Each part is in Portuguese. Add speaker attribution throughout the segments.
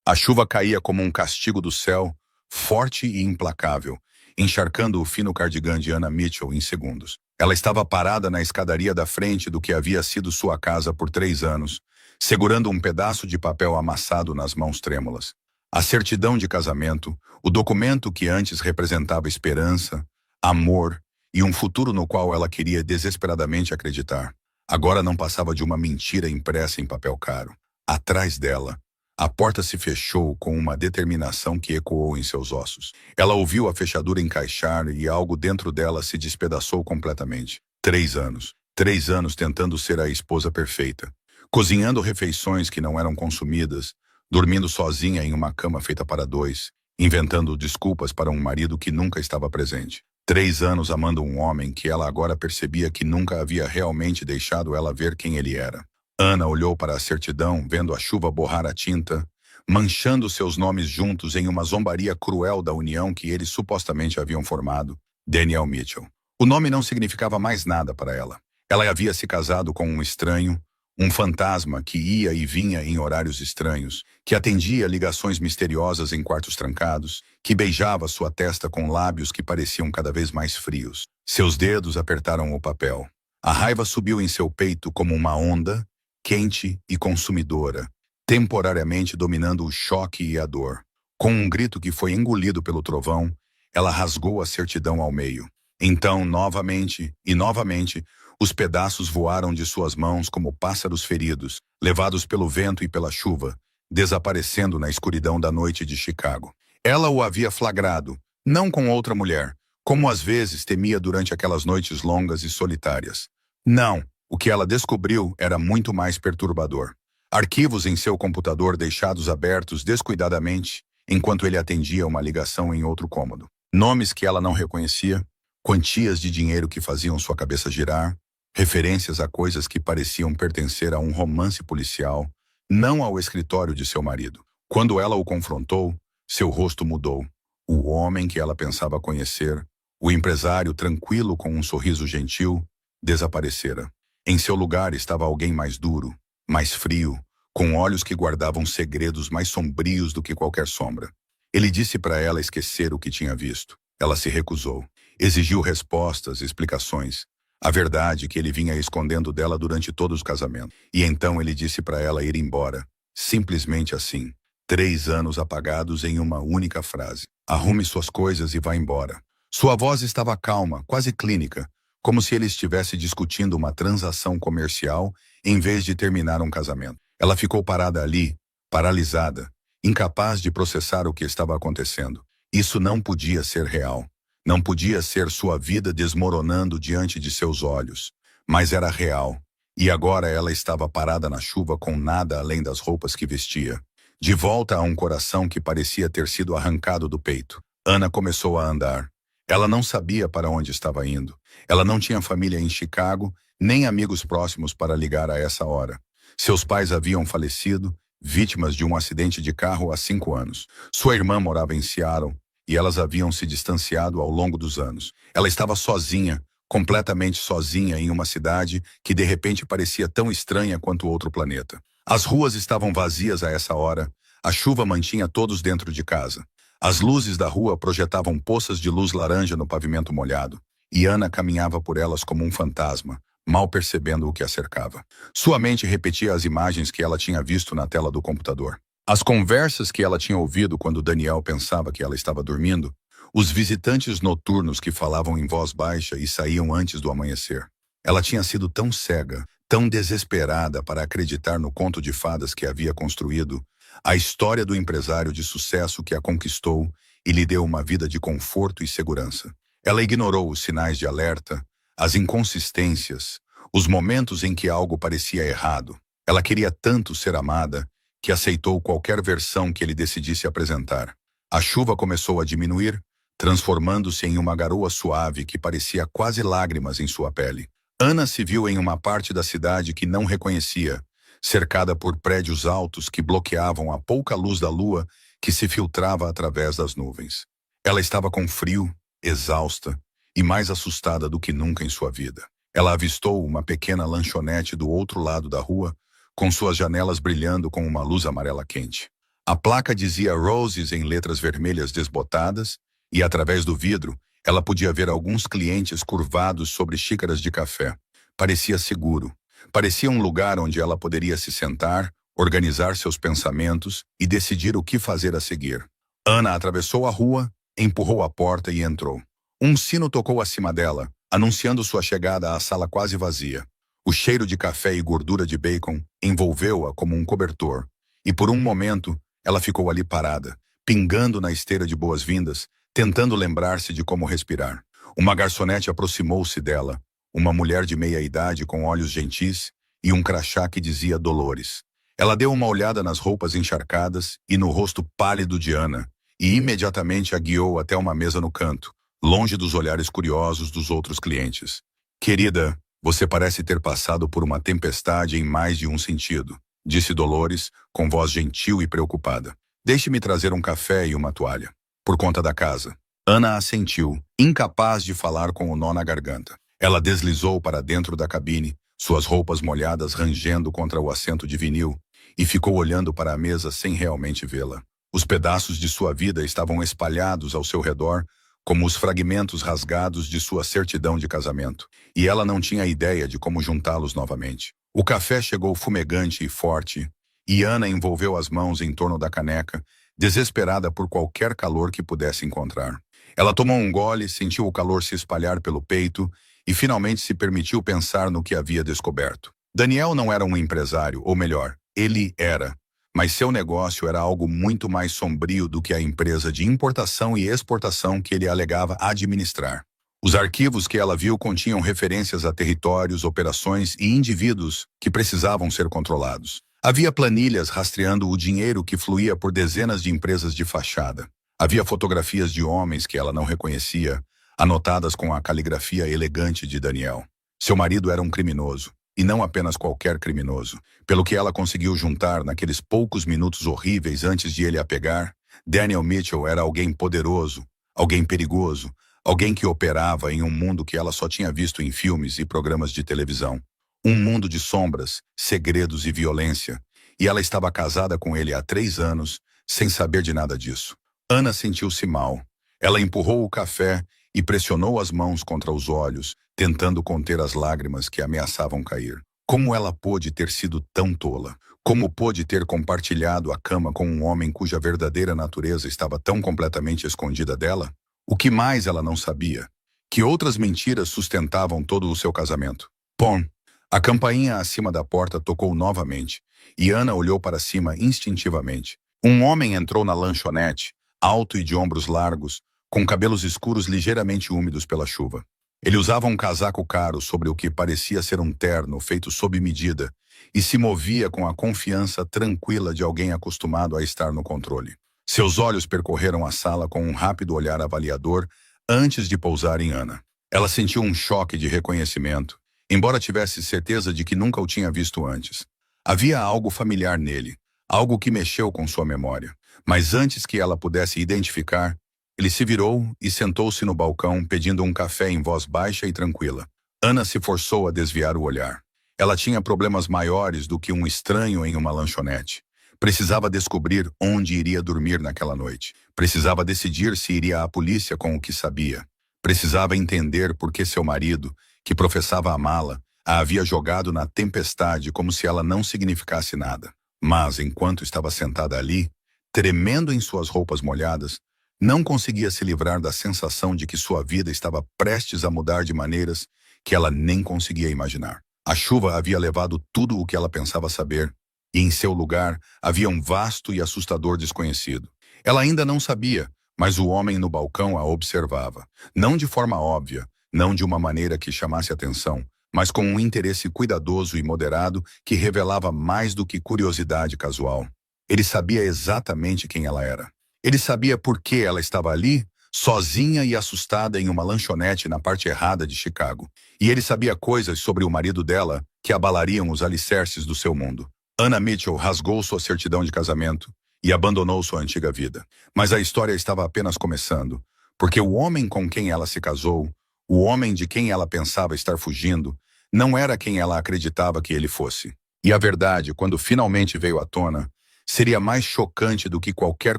Speaker 1: A chuva caía como um castigo do céu, forte e implacável, encharcando o fino cardigã de Anna Mitchell em segundos. Ela estava parada na escadaria da frente do que havia sido sua casa por 3 anos, segurando um pedaço de papel amassado nas mãos trêmulas. A certidão de casamento, o documento que antes representava esperança, amor e um futuro no qual ela queria desesperadamente acreditar, agora não passava de uma mentira impressa em papel caro. Atrás dela, a porta se fechou com uma determinação que ecoou em seus ossos. Ela ouviu a fechadura encaixar e algo dentro dela se despedaçou completamente. 3 anos. 3 anos tentando ser a esposa perfeita. Cozinhando refeições que não eram consumidas, dormindo sozinha em uma cama feita para 2, inventando desculpas para um marido que nunca estava presente. 3 anos amando um homem que ela agora percebia que nunca havia realmente deixado ela ver quem ele era. Anna olhou para a certidão, vendo a chuva borrar a tinta, manchando seus nomes juntos em uma zombaria cruel da união que eles supostamente haviam formado, Daniel Mitchell. O nome não significava mais nada para ela. Ela havia se casado com um estranho, um fantasma que ia e vinha em horários estranhos, que atendia ligações misteriosas em quartos trancados, que beijava sua testa com lábios que pareciam cada vez mais frios. Seus dedos apertaram o papel. A raiva subiu em seu peito como uma onda, quente e consumidora, temporariamente dominando o choque e a dor. Com um grito que foi engolido pelo trovão, ela rasgou a certidão ao meio. Então, novamente e novamente, os pedaços voaram de suas mãos como pássaros feridos, levados pelo vento e pela chuva, desaparecendo na escuridão da noite de Chicago. Ela o havia flagrado, não com outra mulher, como às vezes temia durante aquelas noites longas e solitárias. Não. O que ela descobriu era muito mais perturbador. Arquivos em seu computador deixados abertos descuidadamente, enquanto ele atendia uma ligação em outro cômodo. Nomes que ela não reconhecia, quantias de dinheiro que faziam sua cabeça girar, referências a coisas que pareciam pertencer a um romance policial, não ao escritório de seu marido. Quando ela o confrontou, seu rosto mudou. O homem que ela pensava conhecer, o empresário tranquilo com um sorriso gentil, desaparecera. Em seu lugar estava alguém mais duro, mais frio, com olhos que guardavam segredos mais sombrios do que qualquer sombra. Ele disse para ela esquecer o que tinha visto. Ela se recusou. Exigiu respostas, explicações. A verdade que ele vinha escondendo dela durante todo o casamento. E então ele disse para ela ir embora. Simplesmente assim. 3 anos apagados em uma única frase. Arrume suas coisas e vá embora. Sua voz estava calma, quase clínica, como se ele estivesse discutindo uma transação comercial em vez de terminar um casamento. Ela ficou parada ali, paralisada, incapaz de processar o que estava acontecendo. Isso não podia ser real. Não podia ser sua vida desmoronando diante de seus olhos. Mas era real. E agora ela estava parada na chuva com nada além das roupas que vestia. De volta a um coração que parecia ter sido arrancado do peito. Anna começou a andar. Ela não sabia para onde estava indo. Ela não tinha família em Chicago, nem amigos próximos para ligar a essa hora. Seus pais haviam falecido, vítimas de um acidente de carro há 5 anos. Sua irmã morava em Seattle, e elas haviam se distanciado ao longo dos anos. Ela estava sozinha, completamente sozinha em uma cidade que de repente parecia tão estranha quanto outro planeta. As ruas estavam vazias a essa hora, a chuva mantinha todos dentro de casa. As luzes da rua projetavam poças de luz laranja no pavimento molhado, e Anna caminhava por elas como um fantasma, mal percebendo o que a cercava. Sua mente repetia as imagens que ela tinha visto na tela do computador. As conversas que ela tinha ouvido quando Daniel pensava que ela estava dormindo, os visitantes noturnos que falavam em voz baixa e saíam antes do amanhecer. Ela tinha sido tão cega, tão desesperada para acreditar no conto de fadas que havia construído, a história do empresário de sucesso que a conquistou e lhe deu uma vida de conforto e segurança. Ela ignorou os sinais de alerta, as inconsistências, os momentos em que algo parecia errado. Ela queria tanto ser amada que aceitou qualquer versão que ele decidisse apresentar. A chuva começou a diminuir, transformando-se em uma garoa suave que parecia quase lágrimas em sua pele. Anna se viu em uma parte da cidade que não reconhecia, cercada por prédios altos que bloqueavam a pouca luz da lua que se filtrava através das nuvens. Ela estava com frio, exausta e mais assustada do que nunca em sua vida. Ela avistou uma pequena lanchonete do outro lado da rua, com suas janelas brilhando com uma luz amarela quente. A placa dizia Roses em letras vermelhas desbotadas, e através do vidro, ela podia ver alguns clientes curvados sobre xícaras de café. Parecia seguro. Parecia um lugar onde ela poderia se sentar, organizar seus pensamentos e decidir o que fazer a seguir. Ana atravessou a rua, empurrou a porta e entrou. Um sino tocou acima dela, anunciando sua chegada à sala quase vazia. O cheiro de café e gordura de bacon envolveu-a como um cobertor, e por um momento ela ficou ali parada, pingando na esteira de boas-vindas, tentando lembrar-se de como respirar. Uma garçonete aproximou-se dela, uma mulher de meia-idade com olhos gentis e um crachá que dizia Dolores. Ela deu uma olhada nas roupas encharcadas e no rosto pálido de Ana, e imediatamente a guiou até uma mesa no canto, longe dos olhares curiosos dos outros clientes. Querida, você parece ter passado por uma tempestade em mais de um sentido, disse Dolores, com voz gentil e preocupada. Deixe-me trazer um café e uma toalha. Por conta da casa. Ana assentiu, incapaz de falar com o nó na garganta. Ela deslizou para dentro da cabine, suas roupas molhadas rangendo contra o assento de vinil, e ficou olhando para a mesa sem realmente vê-la. Os pedaços de sua vida estavam espalhados ao seu redor, como os fragmentos rasgados de sua certidão de casamento, e ela não tinha ideia de como juntá-los novamente. O café chegou fumegante e forte, e Ana envolveu as mãos em torno da caneca, desesperada por qualquer calor que pudesse encontrar. Ela tomou um gole, sentiu o calor se espalhar pelo peito e finalmente se permitiu pensar no que havia descoberto. Daniel não era um empresário, ou melhor, ele era, mas seu negócio era algo muito mais sombrio do que a empresa de importação e exportação que ele alegava administrar. Os arquivos que ela viu continham referências a territórios, operações e indivíduos que precisavam ser controlados. Havia planilhas rastreando o dinheiro que fluía por dezenas de empresas de fachada. Havia fotografias de homens que ela não reconhecia, anotadas com a caligrafia elegante de Daniel. Seu marido era um criminoso, e não apenas qualquer criminoso. Pelo que ela conseguiu juntar naqueles poucos minutos horríveis antes de ele a pegar, Daniel Mitchell era alguém poderoso, alguém perigoso, alguém que operava em um mundo que ela só tinha visto em filmes e programas de televisão. Um mundo de sombras, segredos e violência, e ela estava casada com ele há 3 anos, sem saber de nada disso. Ana sentiu-se mal. Ela empurrou o café e pressionou as mãos contra os olhos, tentando conter as lágrimas que ameaçavam cair. Como ela pôde ter sido tão tola? Como pôde ter compartilhado a cama com um homem cuja verdadeira natureza estava tão completamente escondida dela? O que mais ela não sabia? Que outras mentiras sustentavam todo o seu casamento? Pom! A campainha acima da porta tocou novamente, e Ana olhou para cima instintivamente. Um homem entrou na lanchonete, alto e de ombros largos, com cabelos escuros ligeiramente úmidos pela chuva. Ele usava um casaco caro sobre o que parecia ser um terno feito sob medida, e se movia com a confiança tranquila de alguém acostumado a estar no controle. Seus olhos percorreram a sala com um rápido olhar avaliador antes de pousar em Ana. Ela sentiu um choque de reconhecimento, embora tivesse certeza de que nunca o tinha visto antes. Havia algo familiar nele, algo que mexeu com sua memória. Mas antes que ela pudesse identificar, ele se virou e sentou-se no balcão pedindo um café em voz baixa e tranquila. Ana se forçou a desviar o olhar. Ela tinha problemas maiores do que um estranho em uma lanchonete. Precisava descobrir onde iria dormir naquela noite. Precisava decidir se iria à polícia com o que sabia. Precisava entender por que seu marido, que professava amá-la, a havia jogado na tempestade como se ela não significasse nada. Mas, enquanto estava sentada ali, tremendo em suas roupas molhadas, não conseguia se livrar da sensação de que sua vida estava prestes a mudar de maneiras que ela nem conseguia imaginar. A chuva havia levado tudo o que ela pensava saber, e em seu lugar havia um vasto e assustador desconhecido. Ela ainda não sabia, mas o homem no balcão a observava, não de forma óbvia, não de uma maneira que chamasse atenção, mas com um interesse cuidadoso e moderado que revelava mais do que curiosidade casual. Ele sabia exatamente quem ela era. Ele sabia por que ela estava ali, sozinha e assustada em uma lanchonete na parte errada de Chicago. E ele sabia coisas sobre o marido dela que abalariam os alicerces do seu mundo. Ana Mitchell rasgou sua certidão de casamento e abandonou sua antiga vida. Mas a história estava apenas começando, porque o homem com quem ela se casou, o homem de quem ela pensava estar fugindo, não era quem ela acreditava que ele fosse. E a verdade, quando finalmente veio à tona, Seria mais chocante do que qualquer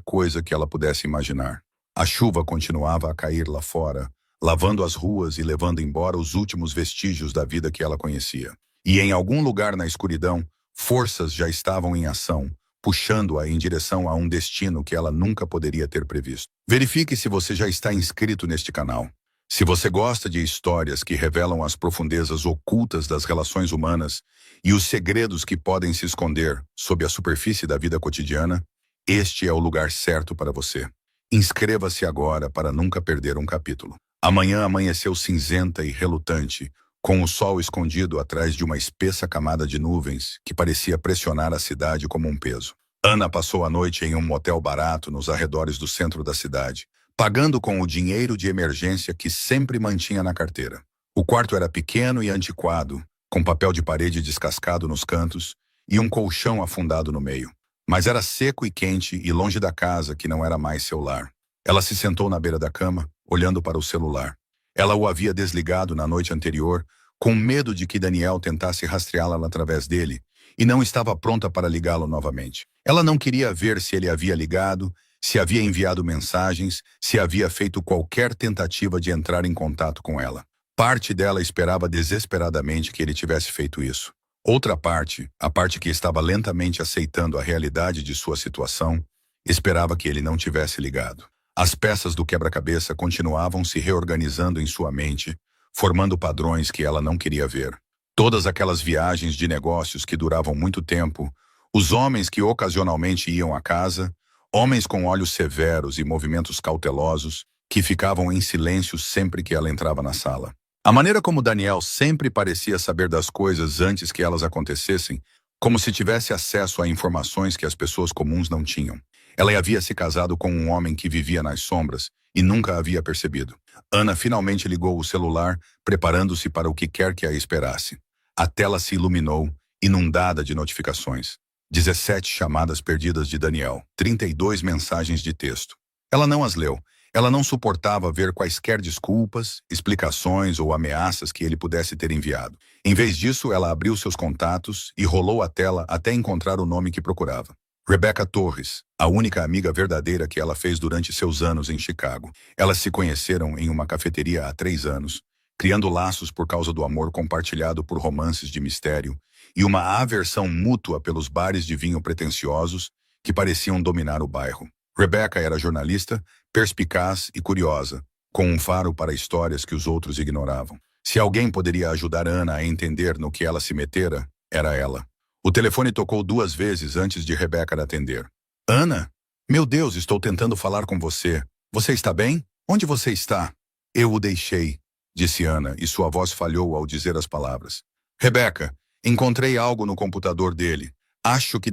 Speaker 1: coisa que ela pudesse imaginar. A chuva continuava a cair lá fora, lavando as ruas e levando embora os últimos vestígios da vida que ela conhecia. E em algum lugar na escuridão, forças já estavam em ação, puxando-a em direção a um destino que ela nunca poderia ter previsto. Verifique se você já está inscrito neste canal. Se você gosta de histórias que revelam as profundezas ocultas das relações humanas e os segredos que podem se esconder sob a superfície da vida cotidiana, este é o lugar certo para você. Inscreva-se agora para nunca perder um capítulo. Amanhã amanheceu cinzenta e relutante, com o sol escondido atrás de uma espessa camada de nuvens que parecia pressionar a cidade como um peso. Ana passou a noite em um motel barato nos arredores do centro da cidade, pagando com o dinheiro de emergência que sempre mantinha na carteira. O quarto era pequeno e antiquado, com papel de parede descascado nos cantos e um colchão afundado no meio. Mas era seco e quente e longe da casa que não era mais seu lar. Ela se sentou na beira da cama, olhando para o celular. Ela o havia desligado na noite anterior, com medo de que Daniel tentasse rastreá-la através dele, e não estava pronta para ligá-lo novamente. Ela não queria ver se ele havia ligado, se havia enviado mensagens, se havia feito qualquer tentativa de entrar em contato com ela. Parte dela esperava desesperadamente que ele tivesse feito isso. Outra parte, a parte que estava lentamente aceitando a realidade de sua situação, esperava que ele não tivesse ligado. As peças do quebra-cabeça continuavam se reorganizando em sua mente, formando padrões que ela não queria ver. Todas aquelas viagens de negócios que duravam muito tempo, os homens que ocasionalmente iam à casa, homens com olhos severos e movimentos cautelosos, que ficavam em silêncio sempre que ela entrava na sala. A maneira como Daniel sempre parecia saber das coisas antes que elas acontecessem, como se tivesse acesso a informações que as pessoas comuns não tinham. Ela havia se casado com um homem que vivia nas sombras e nunca havia percebido. Ana finalmente ligou o celular, preparando-se para o que quer que a esperasse. A tela se iluminou, inundada de notificações. 17 chamadas perdidas de Daniel, 32 mensagens de texto. Ela não as leu. Ela não suportava ver quaisquer desculpas, explicações ou ameaças que ele pudesse ter enviado. Em vez disso, ela abriu seus contatos e rolou a tela até encontrar o nome que procurava. Rebecca Torres, a única amiga verdadeira que ela fez durante seus anos em Chicago. Elas se conheceram em uma cafeteria há 3 anos, criando laços por causa do amor compartilhado por romances de mistério e uma aversão mútua pelos bares de vinho pretensiosos que pareciam dominar o bairro. Rebecca era jornalista, perspicaz e curiosa, com um faro para histórias que os outros ignoravam. Se alguém poderia ajudar Ana a entender no que ela se metera, era ela. O telefone tocou 2 vezes antes de Rebecca atender. Ana? Meu Deus, estou tentando falar com você. Você está bem? Onde você está? Eu o deixei, disse Ana, e sua voz falhou ao dizer as palavras. Rebecca, encontrei algo no computador dele. Acho que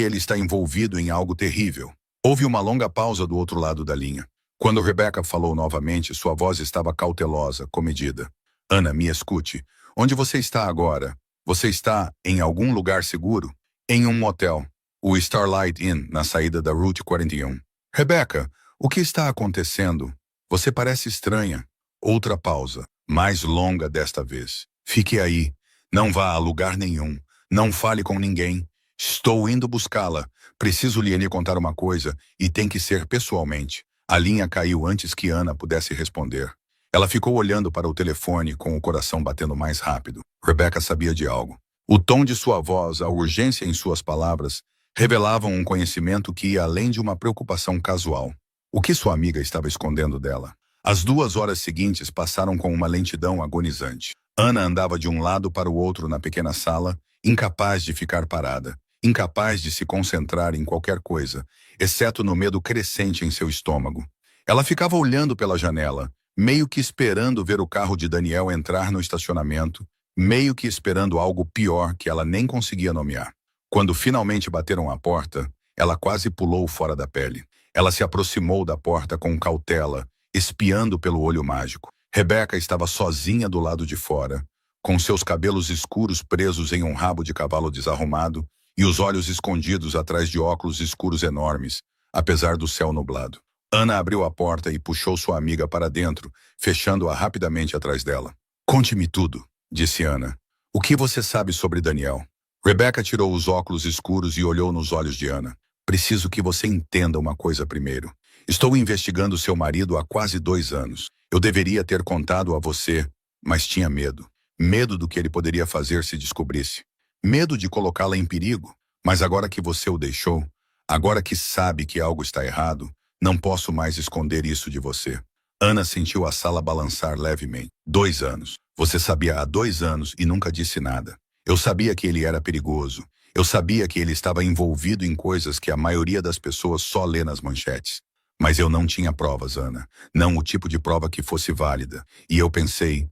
Speaker 1: ele está envolvido em algo terrível. Houve uma longa pausa do outro lado da linha. Quando Rebecca falou novamente, sua voz estava cautelosa, comedida. Ana, me escute. Onde você está agora? Você está em algum lugar seguro? Em um motel. O Starlight Inn, na saída da Route 41. Rebecca, o que está acontecendo? Você parece estranha. Outra pausa, mais longa desta vez. Fique aí. Não vá a lugar nenhum. Não fale com ninguém. Estou indo buscá-la. Preciso lhe contar uma coisa e tem que ser pessoalmente. A linha caiu antes que Ana pudesse responder. Ela ficou olhando para o telefone com o coração batendo mais rápido. Rebecca sabia de algo. O tom de sua voz, a urgência em suas palavras, revelavam um conhecimento que ia além de uma preocupação casual. O que sua amiga estava escondendo dela? As 2 horas seguintes passaram com uma lentidão agonizante. Ana andava de um lado para o outro na pequena sala, incapaz de ficar parada, incapaz de se concentrar em qualquer coisa, exceto no medo crescente em seu estômago. Ela ficava olhando pela janela, meio que esperando ver o carro de Daniel entrar no estacionamento, meio que esperando algo pior que ela nem conseguia nomear. Quando finalmente bateram à porta, ela quase pulou fora da pele. Ela se aproximou da porta com cautela, espiando pelo olho mágico. Rebecca estava sozinha do lado de fora, com seus cabelos escuros presos em um rabo de cavalo desarrumado e os olhos escondidos atrás de óculos escuros enormes, apesar do céu nublado. Ana abriu a porta e puxou sua amiga para dentro, fechando-a rapidamente atrás dela. Conte-me tudo, disse Ana. O que você sabe sobre Daniel? Rebecca tirou os óculos escuros e olhou nos olhos de Ana. Preciso que você entenda uma coisa primeiro. Estou investigando seu marido há quase 2 anos. Eu deveria ter contado a você, mas tinha medo. Medo do que ele poderia fazer se descobrisse. Medo de colocá-la em perigo. Mas agora que você o deixou, agora que sabe que algo está errado, não posso mais esconder isso de você. Ana sentiu a sala balançar levemente. 2 anos. Você sabia há 2 anos e nunca disse nada. Eu sabia que ele era perigoso. Eu sabia que ele estava envolvido em coisas que a maioria das pessoas só lê nas manchetes. Mas eu não tinha provas, Ana. Não o tipo de prova que fosse válida. E eu pensei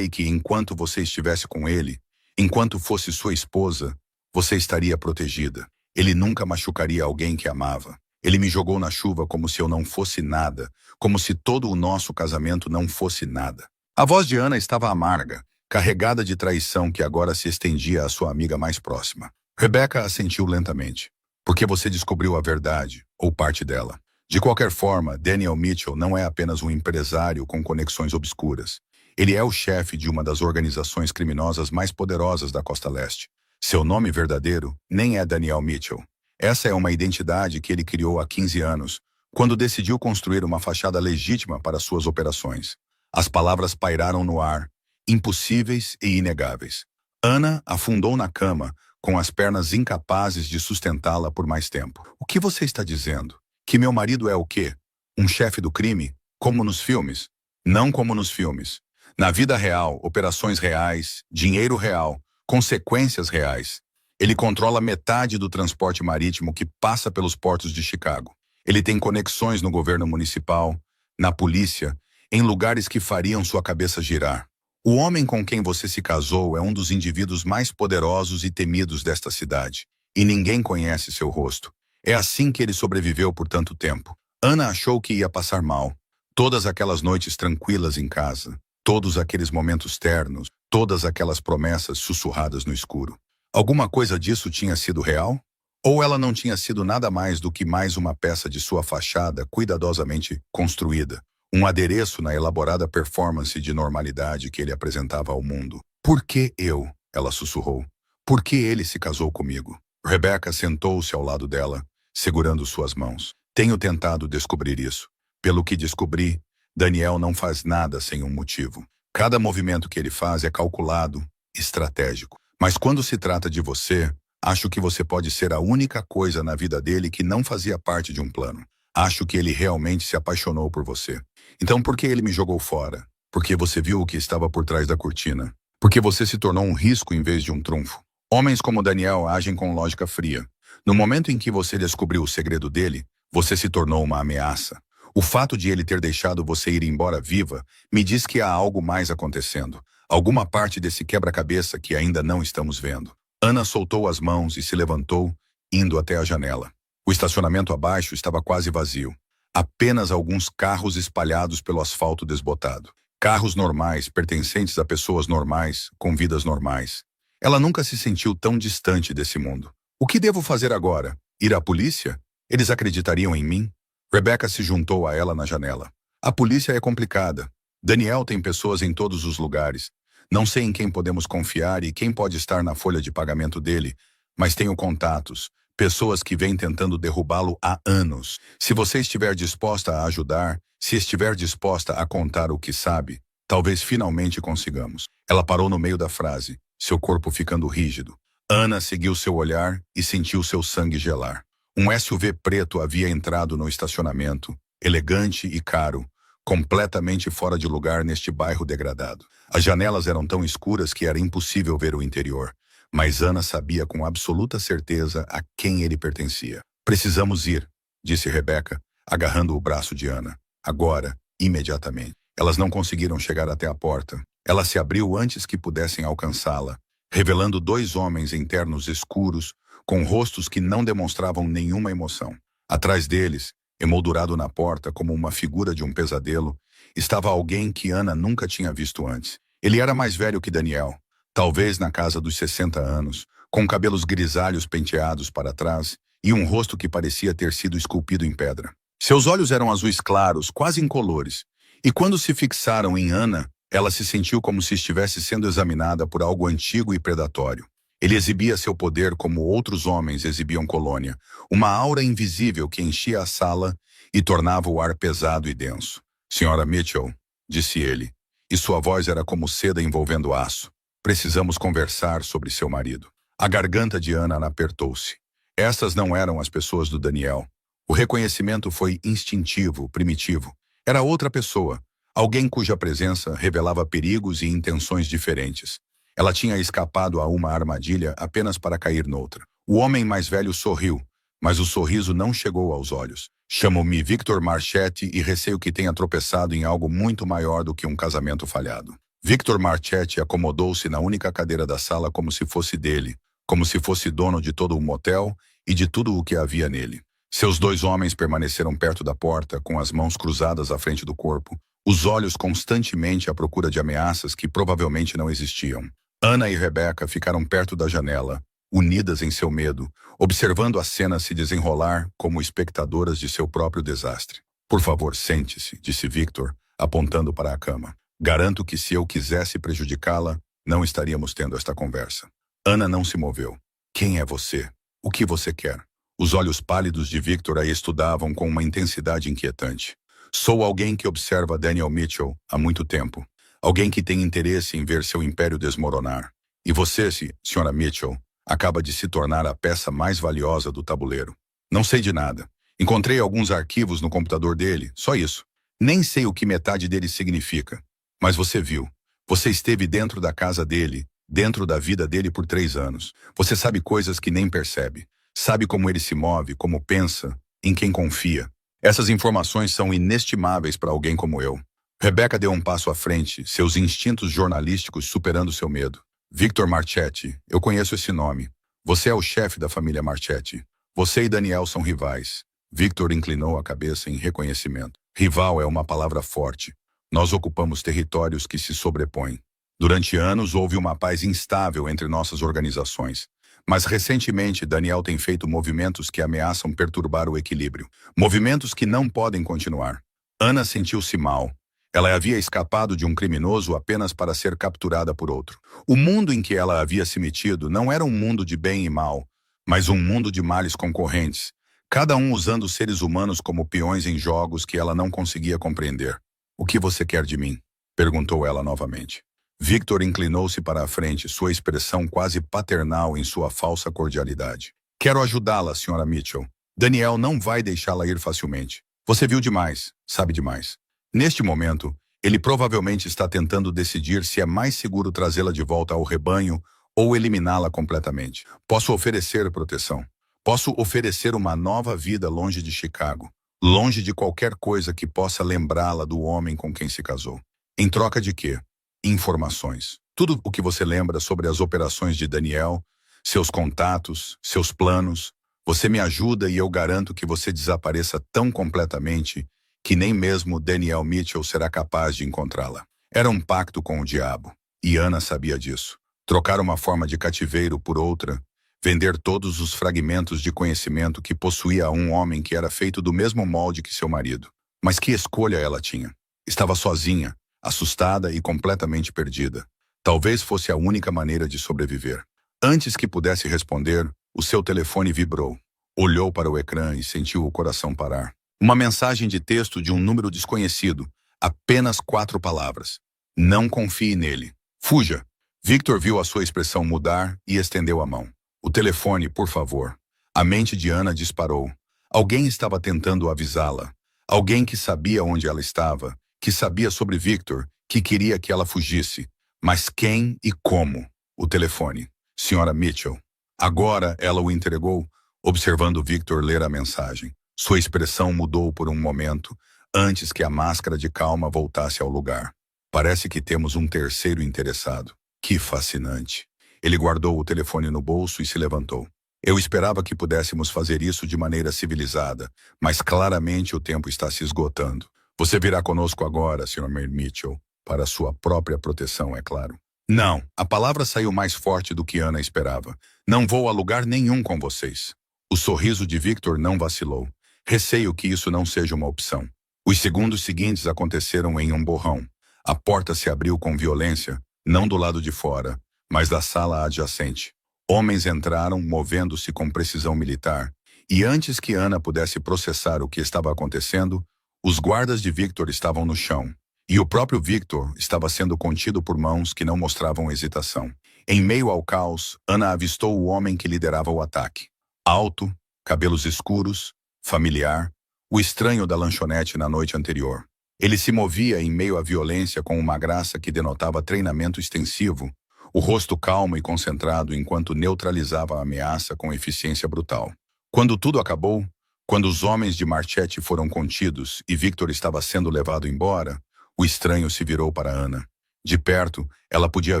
Speaker 1: que enquanto você estivesse com ele, enquanto fosse sua esposa, você estaria protegida. Ele nunca machucaria alguém que amava. Ele me jogou na chuva como se eu não fosse nada, como se todo o nosso casamento não fosse nada. A voz de Ana estava amarga, carregada de traição que agora se estendia à sua amiga mais próxima. Rebecca assentiu lentamente. Porque você descobriu a verdade, ou parte dela. De qualquer forma, Daniel Mitchell não é apenas um empresário com conexões obscuras. Ele é o chefe de uma das organizações criminosas mais poderosas da Costa Leste. Seu nome verdadeiro nem é Daniel Mitchell. Essa é uma identidade que ele criou há 15 anos, quando decidiu construir uma fachada legítima para suas operações. As palavras pairaram no ar, impossíveis e inegáveis. Ana afundou na cama, com as pernas incapazes de sustentá-la por mais tempo. O que você está dizendo? Que meu marido é o quê? Um chefe do crime? Como nos filmes? Não como nos filmes. Na vida real, operações reais, dinheiro real, consequências reais. Ele controla metade do transporte marítimo que passa pelos portos de Chicago. Ele tem conexões no governo municipal, na polícia, em lugares que fariam sua cabeça girar. O homem com quem você se casou é um dos indivíduos mais poderosos e temidos desta cidade. E ninguém conhece seu rosto. É assim que ele sobreviveu por tanto tempo. Ana achou que ia passar mal. Todas aquelas noites tranquilas em casa, todos aqueles momentos ternos, todas aquelas promessas sussurradas no escuro. Alguma coisa disso tinha sido real? Ou ela não tinha sido nada mais do que mais uma peça de sua fachada cuidadosamente construída? Um adereço na elaborada performance de normalidade que ele apresentava ao mundo. Por que eu? Ela sussurrou. Por que ele se casou comigo? Rebecca sentou-se ao lado dela, segurando suas mãos. Tenho tentado descobrir isso. Pelo que descobri, Daniel não faz nada sem um motivo. Cada movimento que ele faz é calculado, estratégico. Mas quando se trata de você, acho que você pode ser a única coisa na vida dele que não fazia parte de um plano. Acho que ele realmente se apaixonou por você. Então por que ele me jogou fora? Porque você viu o que estava por trás da cortina. Porque você se tornou um risco em vez de um trunfo. Homens como Daniel agem com lógica fria. No momento em que você descobriu o segredo dele, você se tornou uma ameaça. O fato de ele ter deixado você ir embora viva me diz que há algo mais acontecendo. Alguma parte desse quebra-cabeça que ainda não estamos vendo. Ana soltou as mãos e se levantou, indo até a janela. O estacionamento abaixo estava quase vazio. Apenas alguns carros espalhados pelo asfalto desbotado. Carros normais, pertencentes a pessoas normais, com vidas normais. Ela nunca se sentiu tão distante desse mundo. O que devo fazer agora? Ir à polícia? Eles acreditariam em mim? Rebecca se juntou a ela na janela. A polícia é complicada. Daniel tem pessoas em todos os lugares. Não sei em quem podemos confiar e quem pode estar na folha de pagamento dele, mas tenho contatos, pessoas que vêm tentando derrubá-lo há anos. Se você estiver disposta a ajudar, se estiver disposta a contar o que sabe, talvez finalmente consigamos. Ela parou no meio da frase, seu corpo ficando rígido. Ana seguiu seu olhar e sentiu seu sangue gelar. Um SUV preto havia entrado no estacionamento, elegante e caro, completamente fora de lugar neste bairro degradado. As janelas eram tão escuras que era impossível ver o interior, mas Ana sabia com absoluta certeza a quem ele pertencia. Precisamos ir, disse Rebecca, agarrando o braço de Ana. Agora, imediatamente. Elas não conseguiram chegar até a porta. Ela se abriu antes que pudessem alcançá-la, revelando 2 homens em ternos escuros, com rostos que não demonstravam nenhuma emoção. Atrás deles, emoldurado na porta como uma figura de um pesadelo, estava alguém que Ana nunca tinha visto antes. Ele era mais velho que Daniel, talvez na casa dos 60 anos, com cabelos grisalhos penteados para trás e um rosto que parecia ter sido esculpido em pedra. Seus olhos eram azuis claros, quase incolores, e quando se fixaram em Ana, ela se sentiu como se estivesse sendo examinada por algo antigo e predatório. Ele exibia seu poder como outros homens exibiam colônia, uma aura invisível que enchia a sala e tornava o ar pesado e denso. Senhora Mitchell, disse ele, e sua voz era como seda envolvendo aço. Precisamos conversar sobre seu marido. A garganta de Ana apertou-se. Essas não eram as pessoas do Daniel. O reconhecimento foi instintivo, primitivo. Era outra pessoa, alguém cuja presença revelava perigos e intenções diferentes. Ela tinha escapado a uma armadilha apenas para cair noutra. O homem mais velho sorriu, mas o sorriso não chegou aos olhos. Chamo-me Victor Marchetti e receio que tenha tropeçado em algo muito maior do que um casamento falhado. Victor Marchetti acomodou-se na única cadeira da sala como se fosse dele, como se fosse dono de todo o motel e de tudo o que havia nele. Seus dois homens permaneceram perto da porta, com as mãos cruzadas à frente do corpo, os olhos constantemente à procura de ameaças que provavelmente não existiam. Ana e Rebecca ficaram perto da janela, unidas em seu medo, observando a cena se desenrolar como espectadoras de seu próprio desastre. Por favor, sente-se, disse Victor, apontando para a cama. Garanto que se eu quisesse prejudicá-la, não estaríamos tendo esta conversa. Ana não se moveu. Quem é você? O que você quer? Os olhos pálidos de Victor a estudavam com uma intensidade inquietante. Sou alguém que observa Daniel Mitchell há muito tempo. Alguém que tem interesse em ver seu império desmoronar. E você, Sra. Mitchell, acaba de se tornar a peça mais valiosa do tabuleiro. Não sei de nada. Encontrei alguns arquivos no computador dele, só isso. Nem sei o que metade deles significa. Mas você viu. Você esteve dentro da casa dele, dentro da vida dele por 3 anos. Você sabe coisas que nem percebe. Sabe como ele se move, como pensa, em quem confia. Essas informações são inestimáveis para alguém como eu. Rebecca deu um passo à frente, seus instintos jornalísticos superando seu medo. Victor Marchetti, eu conheço esse nome. Você é o chefe da família Marchetti. Você e Daniel são rivais. Victor inclinou a cabeça em reconhecimento. Rival é uma palavra forte. Nós ocupamos territórios que se sobrepõem. Durante anos houve uma paz instável entre nossas organizações. Mas recentemente Daniel tem feito movimentos que ameaçam perturbar o equilíbrio. Movimentos que não podem continuar. Ana sentiu-se mal. Ela havia escapado de um criminoso apenas para ser capturada por outro. O mundo em que ela havia se metido não era um mundo de bem e mal, mas um mundo de males concorrentes, cada um usando seres humanos como peões em jogos que ela não conseguia compreender. O que você quer de mim? Perguntou ela novamente. Victor inclinou-se para a frente, sua expressão quase paternal em sua falsa cordialidade. Quero ajudá-la, Sra. Mitchell. Daniel não vai deixá-la ir facilmente. Você viu demais, sabe demais. Neste momento, ele provavelmente está tentando decidir se é mais seguro trazê-la de volta ao rebanho ou eliminá-la completamente. Posso oferecer proteção. Posso oferecer uma nova vida longe de Chicago, longe de qualquer coisa que possa lembrá-la do homem com quem se casou. Em troca de quê? Informações. Tudo o que você lembra sobre as operações de Daniel, seus contatos, seus planos. Você me ajuda e eu garanto que você desapareça tão completamente que nem mesmo Daniel Mitchell será capaz de encontrá-la. Era um pacto com o diabo, e Ana sabia disso. Trocar uma forma de cativeiro por outra, vender todos os fragmentos de conhecimento que possuía um homem que era feito do mesmo molde que seu marido. Mas que escolha ela tinha? Estava sozinha, assustada e completamente perdida. Talvez fosse a única maneira de sobreviver. Antes que pudesse responder, o seu telefone vibrou. Olhou para o ecrã e sentiu o coração parar. Uma mensagem de texto de um número desconhecido. Apenas 4 palavras. Não confie nele. Fuja. Victor viu a sua expressão mudar e estendeu a mão. O telefone, por favor. A mente de Ana disparou. Alguém estava tentando avisá-la. Alguém que sabia onde ela estava, que sabia sobre Victor, que queria que ela fugisse. Mas quem e como? O telefone. Sra. Mitchell. Agora ela o entregou, observando Victor ler a mensagem. Sua expressão mudou por um momento, antes que a máscara de calma voltasse ao lugar. Parece que temos um terceiro interessado. Que fascinante. Ele guardou o telefone no bolso e se levantou. Eu esperava que pudéssemos fazer isso de maneira civilizada, mas claramente o tempo está se esgotando. Você virá conosco agora, Sr. Mitchell, para sua própria proteção, é claro. Não, a palavra saiu mais forte do que Ana esperava. Não vou a lugar nenhum com vocês. O sorriso de Victor não vacilou. Receio que isso não seja uma opção. Os segundos seguintes aconteceram em um borrão. A porta se abriu com violência, não do lado de fora, mas da sala adjacente. Homens entraram, movendo-se com precisão militar, e antes que Ana pudesse processar o que estava acontecendo, os guardas de Victor estavam no chão, e o próprio Victor estava sendo contido por mãos que não mostravam hesitação. Em meio ao caos, Ana avistou o homem que liderava o ataque. Alto, cabelos escuros, familiar, o estranho da lanchonete na noite anterior. Ele se movia em meio à violência com uma graça que denotava treinamento extensivo, o rosto calmo e concentrado enquanto neutralizava a ameaça com eficiência brutal. Quando tudo acabou, quando os homens de Marchetti foram contidos e Victor estava sendo levado embora, o estranho se virou para Ana. De perto, ela podia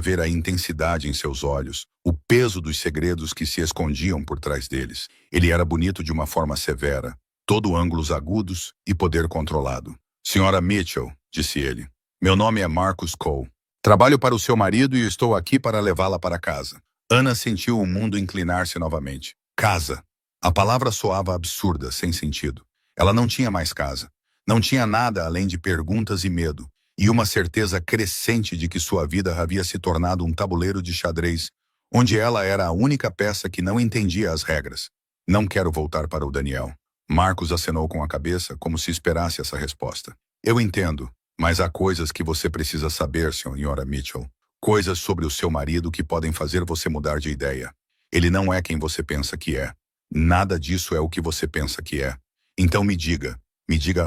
Speaker 1: ver a intensidade em seus olhos, o peso dos segredos que se escondiam por trás deles. Ele era bonito de uma forma severa, todo ângulos agudos e poder controlado. Senhora Mitchell, disse ele, meu nome é Marcus Cole. Trabalho para o seu marido e estou aqui para levá-la para casa. Ana sentiu o mundo inclinar-se novamente. Casa. A palavra soava absurda, sem sentido. Ela não tinha mais casa. Não tinha nada além de perguntas e medo, e uma certeza crescente de que sua vida havia se tornado um tabuleiro de xadrez, onde ela era a única peça que não entendia as regras. Não quero voltar para o Daniel. Marcus acenou com a cabeça, como se esperasse essa resposta. Eu entendo, mas há coisas que você precisa saber, senhora Mitchell. Coisas sobre o seu marido que podem fazer você mudar de ideia. Ele não é quem você pensa que é. Nada disso é o que você pensa que é. Então me diga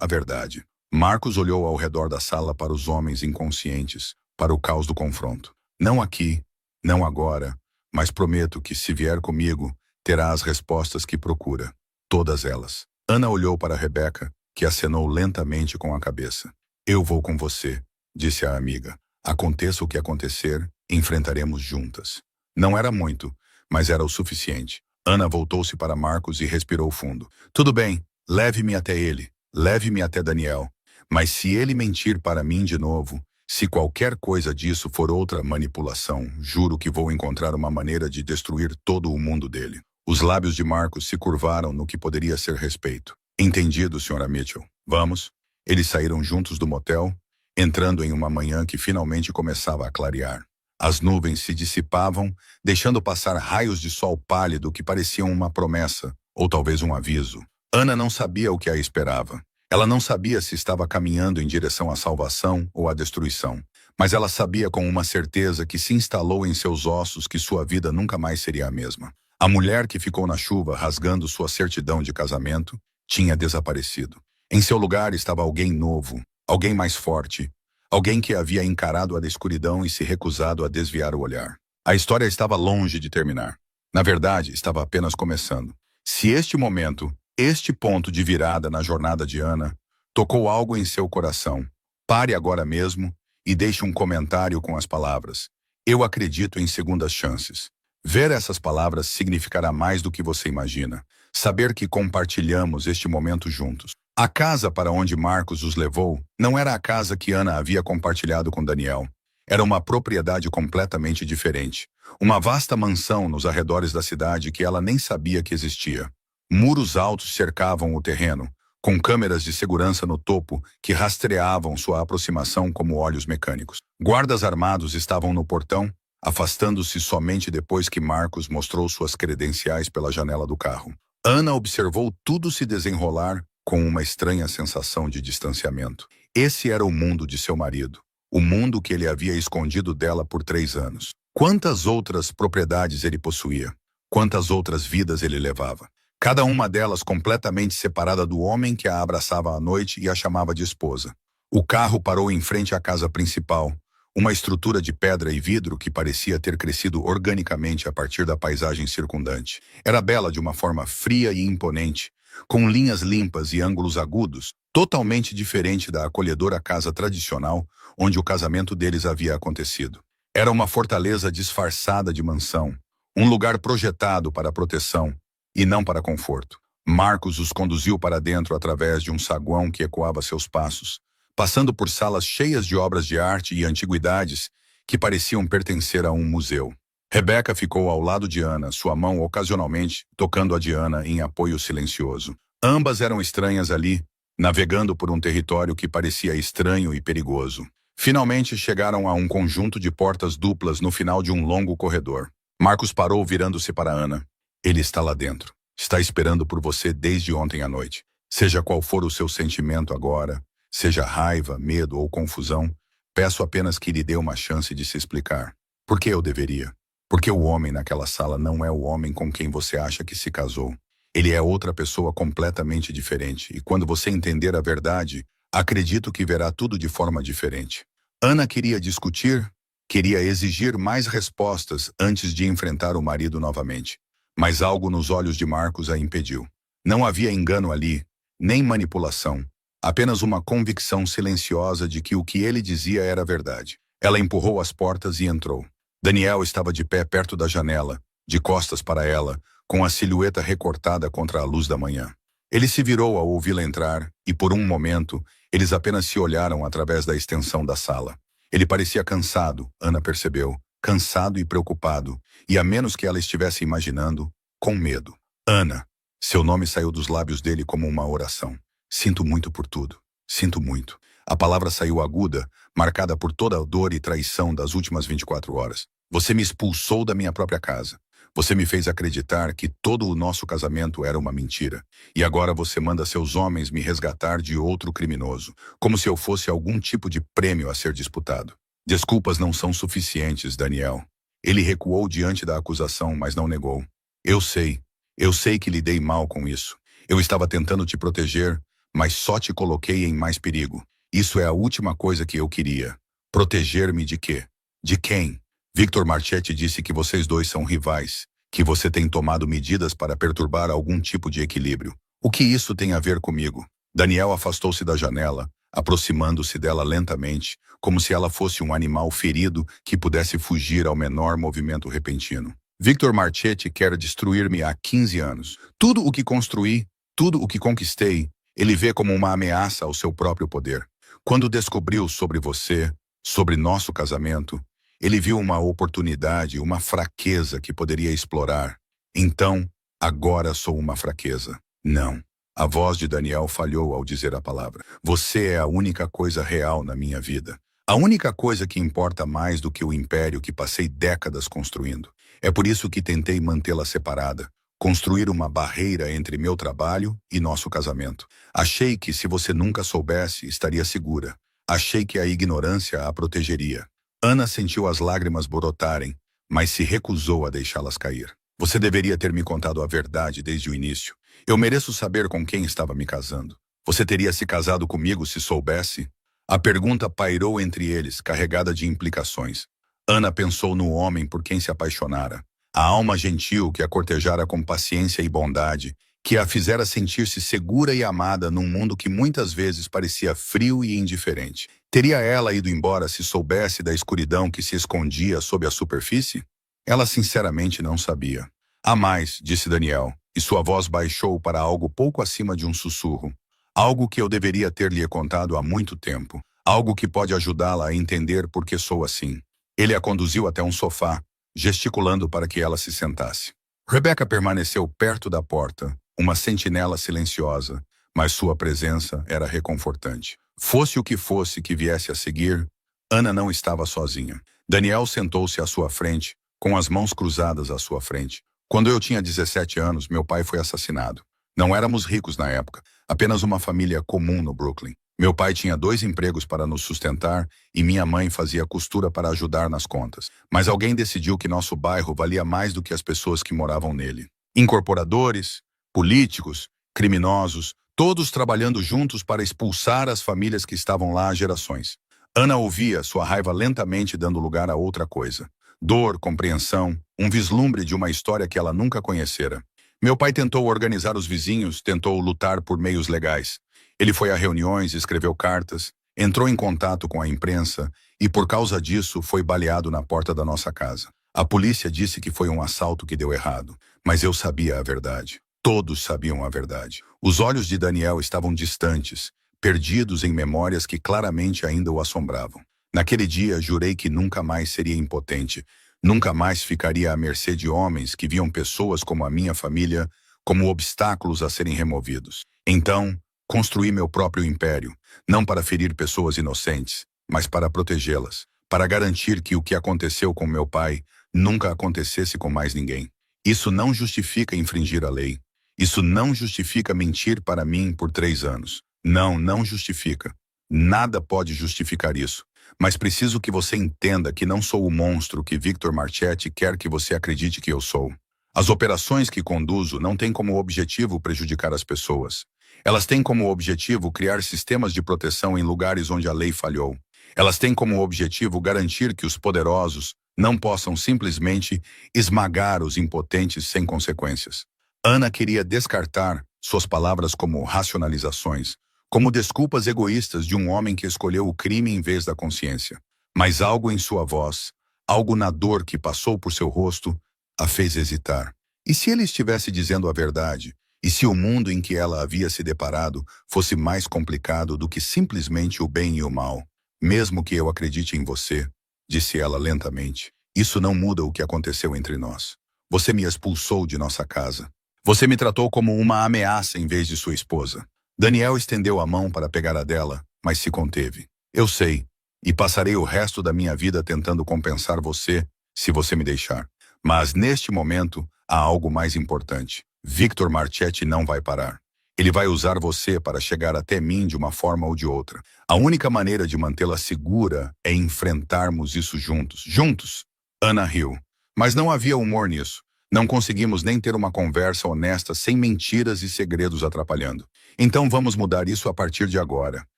Speaker 1: a verdade. Marcus olhou ao redor da sala para os homens inconscientes, para o caos do confronto. Não aqui, não agora, mas prometo que, se vier comigo, terá as respostas que procura. Todas elas. Ana olhou para Rebecca, que acenou lentamente com a cabeça. Eu vou com você, disse a amiga. Aconteça o que acontecer, enfrentaremos juntas. Não era muito, mas era o suficiente. Ana voltou-se para Marcus e respirou fundo. Tudo bem, leve-me até ele, leve-me até Daniel. Mas se ele mentir para mim de novo, se qualquer coisa disso for outra manipulação, juro que vou encontrar uma maneira de destruir todo o mundo dele. Os lábios de Marcus se curvaram no que poderia ser respeito. Entendido, senhora Mitchell. Vamos. Eles saíram juntos do motel, entrando em uma manhã que finalmente começava a clarear. As nuvens se dissipavam, deixando passar raios de sol pálido que pareciam uma promessa, ou talvez um aviso. Ana não sabia o que a esperava. Ela não sabia se estava caminhando em direção à salvação ou à destruição, mas ela sabia com uma certeza que se instalou em seus ossos que sua vida nunca mais seria a mesma. A mulher que ficou na chuva rasgando sua certidão de casamento tinha desaparecido. Em seu lugar estava alguém novo, alguém mais forte, alguém que havia encarado a escuridão e se recusado a desviar o olhar. A história estava longe de terminar. Na verdade, estava apenas começando. Se este momento, este ponto de virada na jornada de Ana, tocou algo em seu coração, pare agora mesmo e deixe um comentário com as palavras. Eu acredito em segundas chances. Ver essas palavras significará mais do que você imagina. Saber que compartilhamos este momento juntos. A casa para onde Marcus os levou não era a casa que Ana havia compartilhado com Daniel. Era uma propriedade completamente diferente. Uma vasta mansão nos arredores da cidade que ela nem sabia que existia. Muros altos cercavam o terreno, com câmeras de segurança no topo que rastreavam sua aproximação como olhos mecânicos. Guardas armados estavam no portão, afastando-se somente depois que Marcus mostrou suas credenciais pela janela do carro. Ana observou tudo se desenrolar com uma estranha sensação de distanciamento. Esse era o mundo de seu marido, o mundo que ele havia escondido dela por 3 anos. Quantas outras propriedades ele possuía? Quantas outras vidas ele levava? Cada uma delas completamente separada do homem que a abraçava à noite e a chamava de esposa. O carro parou em frente à casa principal, uma estrutura de pedra e vidro que parecia ter crescido organicamente a partir da paisagem circundante. Era bela de uma forma fria e imponente, com linhas limpas e ângulos agudos, totalmente diferente da acolhedora casa tradicional onde o casamento deles havia acontecido. Era uma fortaleza disfarçada de mansão, um lugar projetado para proteção e não para conforto. Marcus os conduziu para dentro através de um saguão que ecoava seus passos, passando por salas cheias de obras de arte e antiguidades que pareciam pertencer a um museu. Rebecca ficou ao lado de Ana, sua mão ocasionalmente tocando a de Ana em apoio silencioso. Ambas eram estranhas ali, navegando por um território que parecia estranho e perigoso. Finalmente chegaram a um conjunto de portas duplas no final de um longo corredor. Marcos parou, virando-se para Ana. Ele está lá dentro. Está esperando por você desde ontem à noite. Seja qual for o seu sentimento agora, seja raiva, medo ou confusão, peço apenas que lhe dê uma chance de se explicar. Por que eu deveria? Porque o homem naquela sala não é o homem com quem você acha que se casou. Ele é outra pessoa completamente diferente, e quando você entender a verdade, acredito que verá tudo de forma diferente. Ana queria discutir, queria exigir mais respostas antes de enfrentar o marido novamente. Mas algo nos olhos de Marcos a impediu. Não havia engano ali, nem manipulação, apenas uma convicção silenciosa de que o que ele dizia era verdade. Ela empurrou as portas e entrou. Daniel estava de pé perto da janela, de costas para ela, com a silhueta recortada contra a luz da manhã. Ele se virou ao ouvi-la entrar e, por um momento, eles apenas se olharam através da extensão da sala. Ele parecia cansado, Ana percebeu, cansado e preocupado, e a menos que ela estivesse imaginando, com medo. Ana. Seu nome saiu dos lábios dele como uma oração. Sinto muito por tudo. Sinto muito. A palavra saiu aguda, marcada por toda a dor e traição das últimas 24 horas. Você me expulsou da minha própria casa. Você me fez acreditar que todo o nosso casamento era uma mentira. E agora você manda seus homens me resgatar de outro criminoso, como se eu fosse algum tipo de prêmio a ser disputado. Desculpas não são suficientes, Daniel. Ele recuou diante da acusação, mas não negou. Eu sei que lidei mal com isso. Eu estava tentando te proteger, mas só te coloquei em mais perigo. Isso é a última coisa que eu queria. Proteger-me de quê? De quem? Victor Marchetti disse que vocês dois são rivais, que você tem tomado medidas para perturbar algum tipo de equilíbrio. O que isso tem a ver comigo? Daniel afastou-se da janela, aproximando-se dela lentamente, como se ela fosse um animal ferido que pudesse fugir ao menor movimento repentino. Victor Marchetti quer destruir-me há 15 anos. Tudo o que construí, tudo o que conquistei, ele vê como uma ameaça ao seu próprio poder. Quando descobriu sobre você, sobre nosso casamento, ele viu uma oportunidade, uma fraqueza que poderia explorar. Então, agora sou uma fraqueza. Não. A voz de Daniel falhou ao dizer a palavra. Você é a única coisa real na minha vida. A única coisa que importa mais do que o império que passei décadas construindo. É por isso que tentei mantê-la separada, construir uma barreira entre meu trabalho e nosso casamento. Achei que se você nunca soubesse, estaria segura. Achei que a ignorância a protegeria. Ana sentiu as lágrimas brotarem, mas se recusou a deixá-las cair. Você deveria ter me contado a verdade desde o início. Eu mereço saber com quem estava me casando. Você teria se casado comigo se soubesse? A pergunta pairou entre eles, carregada de implicações. Ana pensou no homem por quem se apaixonara. A alma gentil que a cortejara com paciência e bondade, que a fizera sentir-se segura e amada num mundo que muitas vezes parecia frio e indiferente. Teria ela ido embora se soubesse da escuridão que se escondia sob a superfície? Ela sinceramente não sabia. Há mais, disse Daniel, e sua voz baixou para algo pouco acima de um sussurro. Algo que eu deveria ter lhe contado há muito tempo. Algo que pode ajudá-la a entender por que sou assim. Ele a conduziu até um sofá, gesticulando para que ela se sentasse. Rebecca permaneceu perto da porta, uma sentinela silenciosa, mas sua presença era reconfortante. Fosse o que viesse a seguir, Ana não estava sozinha. Daniel sentou-se à sua frente, com as mãos cruzadas à sua frente. Quando eu tinha 17 anos, meu pai foi assassinado. Não éramos ricos na época, apenas uma família comum no Brooklyn. Meu pai tinha 2 empregos para nos sustentar e minha mãe fazia costura para ajudar nas contas. Mas alguém decidiu que nosso bairro valia mais do que as pessoas que moravam nele. Incorporadores, políticos, criminosos, todos trabalhando juntos para expulsar as famílias que estavam lá há gerações. Ana ouvia sua raiva lentamente dando lugar a outra coisa. Dor, compreensão, um vislumbre de uma história que ela nunca conhecera. Meu pai tentou organizar os vizinhos, tentou lutar por meios legais. Ele foi a reuniões, escreveu cartas, entrou em contato com a imprensa e, por causa disso, foi baleado na porta da nossa casa. A polícia disse que foi um assalto que deu errado, mas eu sabia a verdade. Todos sabiam a verdade. Os olhos de Daniel estavam distantes, perdidos em memórias que claramente ainda o assombravam. Naquele dia, jurei que nunca mais seria impotente, nunca mais ficaria à mercê de homens que viam pessoas como a minha família como obstáculos a serem removidos. Então, construí meu próprio império, não para ferir pessoas inocentes, mas para protegê-las, para garantir que o que aconteceu com meu pai nunca acontecesse com mais ninguém. Isso não justifica infringir a lei. Isso não justifica mentir para mim por 3 anos. Não, não justifica. Nada pode justificar isso. Mas preciso que você entenda que não sou o monstro que Victor Marchetti quer que você acredite que eu sou. As operações que conduzo não têm como objetivo prejudicar as pessoas. Elas têm como objetivo criar sistemas de proteção em lugares onde a lei falhou. Elas têm como objetivo garantir que os poderosos não possam simplesmente esmagar os impotentes sem consequências. Ana queria descartar suas palavras como racionalizações, como desculpas egoístas de um homem que escolheu o crime em vez da consciência. Mas algo em sua voz, algo na dor que passou por seu rosto, a fez hesitar. E se ele estivesse dizendo a verdade? E se o mundo em que ela havia se deparado fosse mais complicado do que simplesmente o bem e o mal? Mesmo que eu acredite em você, disse ela lentamente, isso não muda o que aconteceu entre nós. Você me expulsou de nossa casa. Você me tratou como uma ameaça em vez de sua esposa. Daniel estendeu a mão para pegar a dela, mas se conteve. Eu sei, e passarei o resto da minha vida tentando compensar você, se você me deixar. Mas neste momento, há algo mais importante. Victor Marchetti não vai parar. Ele vai usar você para chegar até mim de uma forma ou de outra. A única maneira de mantê-la segura é enfrentarmos isso juntos. Juntos! Ana riu. Mas não havia humor nisso. Não conseguimos nem ter uma conversa honesta sem mentiras e segredos atrapalhando. Então vamos mudar isso a partir de agora.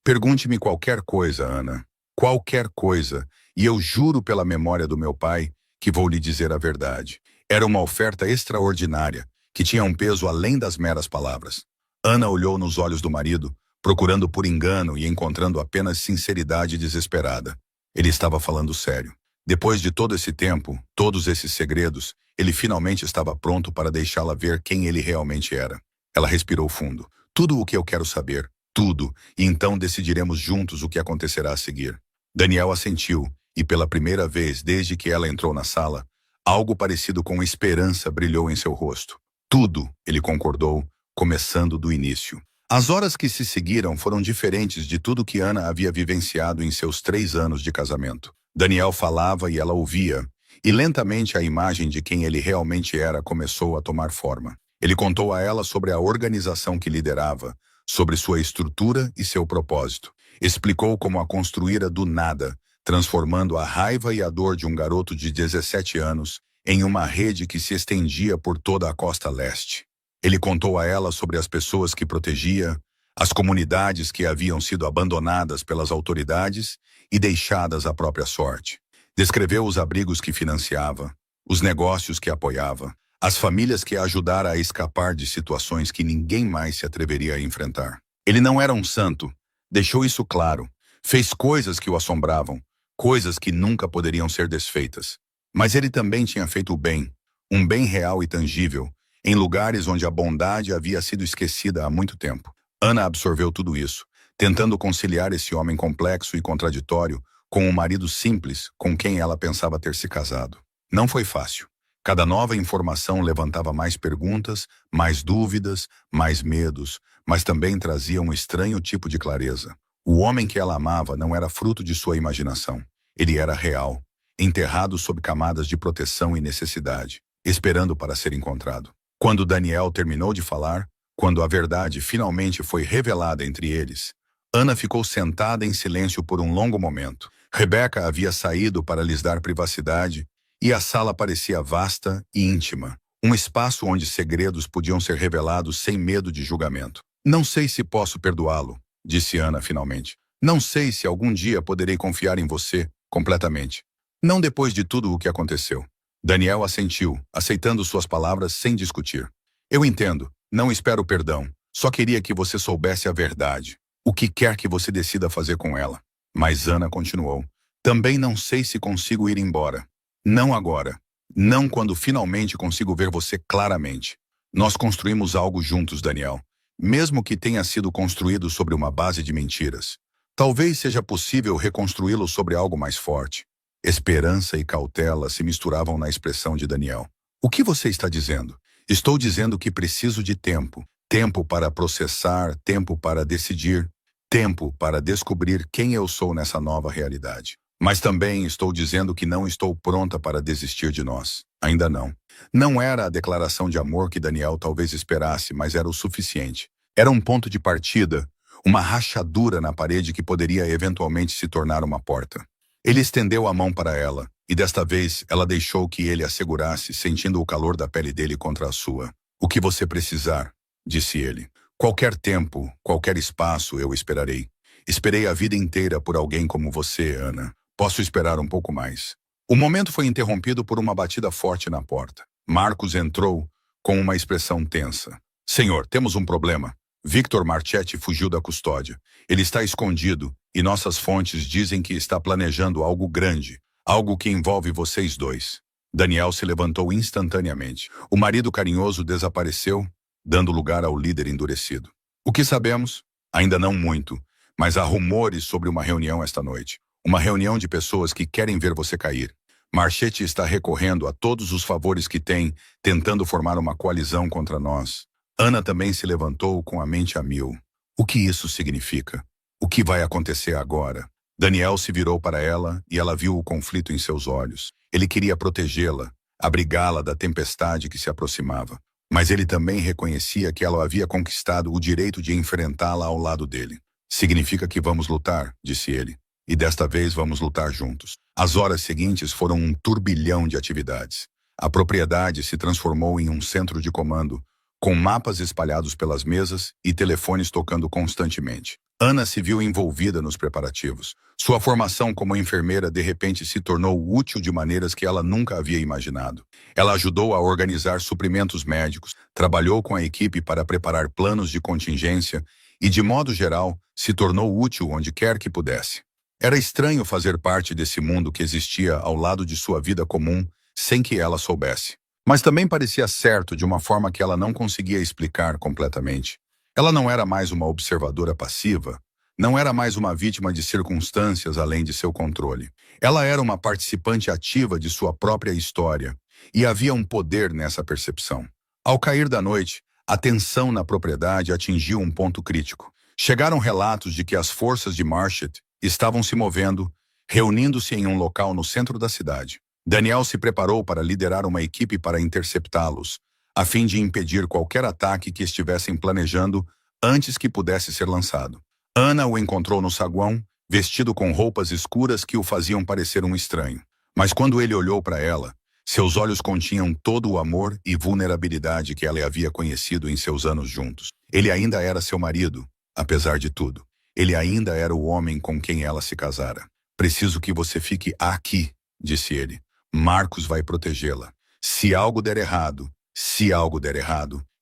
Speaker 1: Pergunte-me qualquer coisa, Ana. Qualquer coisa. E eu juro pela memória do meu pai que vou lhe dizer a verdade. Era uma oferta extraordinária, que tinha um peso além das meras palavras. Ana olhou nos olhos do marido, procurando por engano e encontrando apenas sinceridade desesperada. Ele estava falando sério. Depois de todo esse tempo, todos esses segredos, ele finalmente estava pronto para deixá-la ver quem ele realmente era. Ela respirou fundo. Tudo o que eu quero saber, tudo, e então decidiremos juntos o que acontecerá a seguir. Daniel assentiu, e pela primeira vez desde que ela entrou na sala, algo parecido com esperança brilhou em seu rosto. Tudo, ele concordou, começando do início. As horas que se seguiram foram diferentes de tudo que Ana havia vivenciado em seus 3 anos de casamento. Daniel falava e ela ouvia, e lentamente a imagem de quem ele realmente era começou a tomar forma. Ele contou a ela sobre a organização que liderava, sobre sua estrutura e seu propósito. Explicou como a construíra do nada, transformando a raiva e a dor de um garoto de 17 anos em uma rede que se estendia por toda a costa leste. Ele contou a ela sobre as pessoas que protegia, as comunidades que haviam sido abandonadas pelas autoridades e deixadas à própria sorte. Descreveu os abrigos que financiava, os negócios que apoiava, as famílias que a ajudara a escapar de situações que ninguém mais se atreveria a enfrentar. Ele não era um santo, deixou isso claro. Fez coisas que o assombravam, coisas que nunca poderiam ser desfeitas. Mas ele também tinha feito o bem, um bem real e tangível, em lugares onde a bondade havia sido esquecida há muito tempo. Ana absorveu tudo isso, tentando conciliar esse homem complexo e contraditório com um marido simples com quem ela pensava ter se casado. Não foi fácil. Cada nova informação levantava mais perguntas, mais dúvidas, mais medos, mas também trazia um estranho tipo de clareza. O homem que ela amava não era fruto de sua imaginação. Ele era real, enterrado sob camadas de proteção e necessidade, esperando para ser encontrado. Quando Daniel terminou de falar, quando a verdade finalmente foi revelada entre eles, Ana ficou sentada em silêncio por um longo momento. Rebecca havia saído para lhes dar privacidade e a sala parecia vasta e íntima, um espaço onde segredos podiam ser revelados sem medo de julgamento. Não sei se posso perdoá-lo, disse Ana finalmente. Não sei se algum dia poderei confiar em você completamente. Não depois de tudo o que aconteceu. Daniel assentiu, aceitando suas palavras sem discutir. Eu entendo, não espero perdão. Só queria que você soubesse a verdade. O que quer que você decida fazer com ela. Mas Ana continuou. Também não sei se consigo ir embora. Não agora. Não quando finalmente consigo ver você claramente. Nós construímos algo juntos, Daniel. Mesmo que tenha sido construído sobre uma base de mentiras. Talvez seja possível reconstruí-lo sobre algo mais forte. Esperança e cautela se misturavam na expressão de Daniel. O que você está dizendo? Estou dizendo que preciso de tempo. Tempo para processar, tempo para decidir, tempo para descobrir quem eu sou nessa nova realidade. Mas também estou dizendo que não estou pronta para desistir de nós. Ainda não. Não era a declaração de amor que Daniel talvez esperasse, mas era o suficiente. Era um ponto de partida, uma rachadura na parede que poderia eventualmente se tornar uma porta. Ele estendeu a mão para ela, e desta vez ela deixou que ele a segurasse, sentindo o calor da pele dele contra a sua. O que você precisar, disse ele. Qualquer tempo, qualquer espaço eu esperarei. Esperei a vida inteira por alguém como você, Ana. Posso esperar um pouco mais. O momento foi interrompido por uma batida forte na porta. Marcos entrou com uma expressão tensa. Senhor, temos um problema. Victor Marchetti fugiu da custódia. Ele está escondido e nossas fontes dizem que está planejando algo grande, algo que envolve vocês dois. Daniel se levantou instantaneamente. O marido carinhoso desapareceu, dando lugar ao líder endurecido. O que sabemos? Ainda não muito, mas há rumores sobre uma reunião esta noite. Uma reunião de pessoas que querem ver você cair. Marchetti está recorrendo a todos os favores que tem, tentando formar uma coalizão contra nós. Ana também se levantou com a mente a mil. O que isso significa? O que vai acontecer agora? Daniel se virou para ela e ela viu o conflito em seus olhos. Ele queria protegê-la, abrigá-la da tempestade que se aproximava. Mas ele também reconhecia que ela havia conquistado o direito de enfrentá-la ao lado dele. Significa que vamos lutar, disse ele. E desta vez vamos lutar juntos. As horas seguintes foram um turbilhão de atividades. A propriedade se transformou em um centro de comando, com mapas espalhados pelas mesas e telefones tocando constantemente. Ana se viu envolvida nos preparativos. Sua formação como enfermeira de repente se tornou útil de maneiras que ela nunca havia imaginado. Ela ajudou a organizar suprimentos médicos, trabalhou com a equipe para preparar planos de contingência e, de modo geral, se tornou útil onde quer que pudesse. Era estranho fazer parte desse mundo que existia ao lado de sua vida comum sem que ela soubesse. Mas também parecia certo de uma forma que ela não conseguia explicar completamente. Ela não era mais uma observadora passiva, não era mais uma vítima de circunstâncias além de seu controle. Ela era uma participante ativa de sua própria história, e havia um poder nessa percepção. Ao cair da noite, a tensão na propriedade atingiu um ponto crítico. Chegaram relatos de que as forças de Marchetti estavam se movendo, reunindo-se em um local no centro da cidade. Daniel se preparou para liderar uma equipe para interceptá-los, a fim de impedir qualquer ataque que estivessem planejando antes que pudesse ser lançado. Ana o encontrou no saguão, vestido com roupas escuras que o faziam parecer um estranho. Mas quando ele olhou para ela, seus olhos continham todo o amor e vulnerabilidade que ela havia conhecido em seus anos juntos. Ele ainda era seu marido, apesar de tudo. Ele ainda era o homem com quem ela se casara. Preciso que você fique aqui, disse ele. Marcos vai protegê-la. Se algo der errado,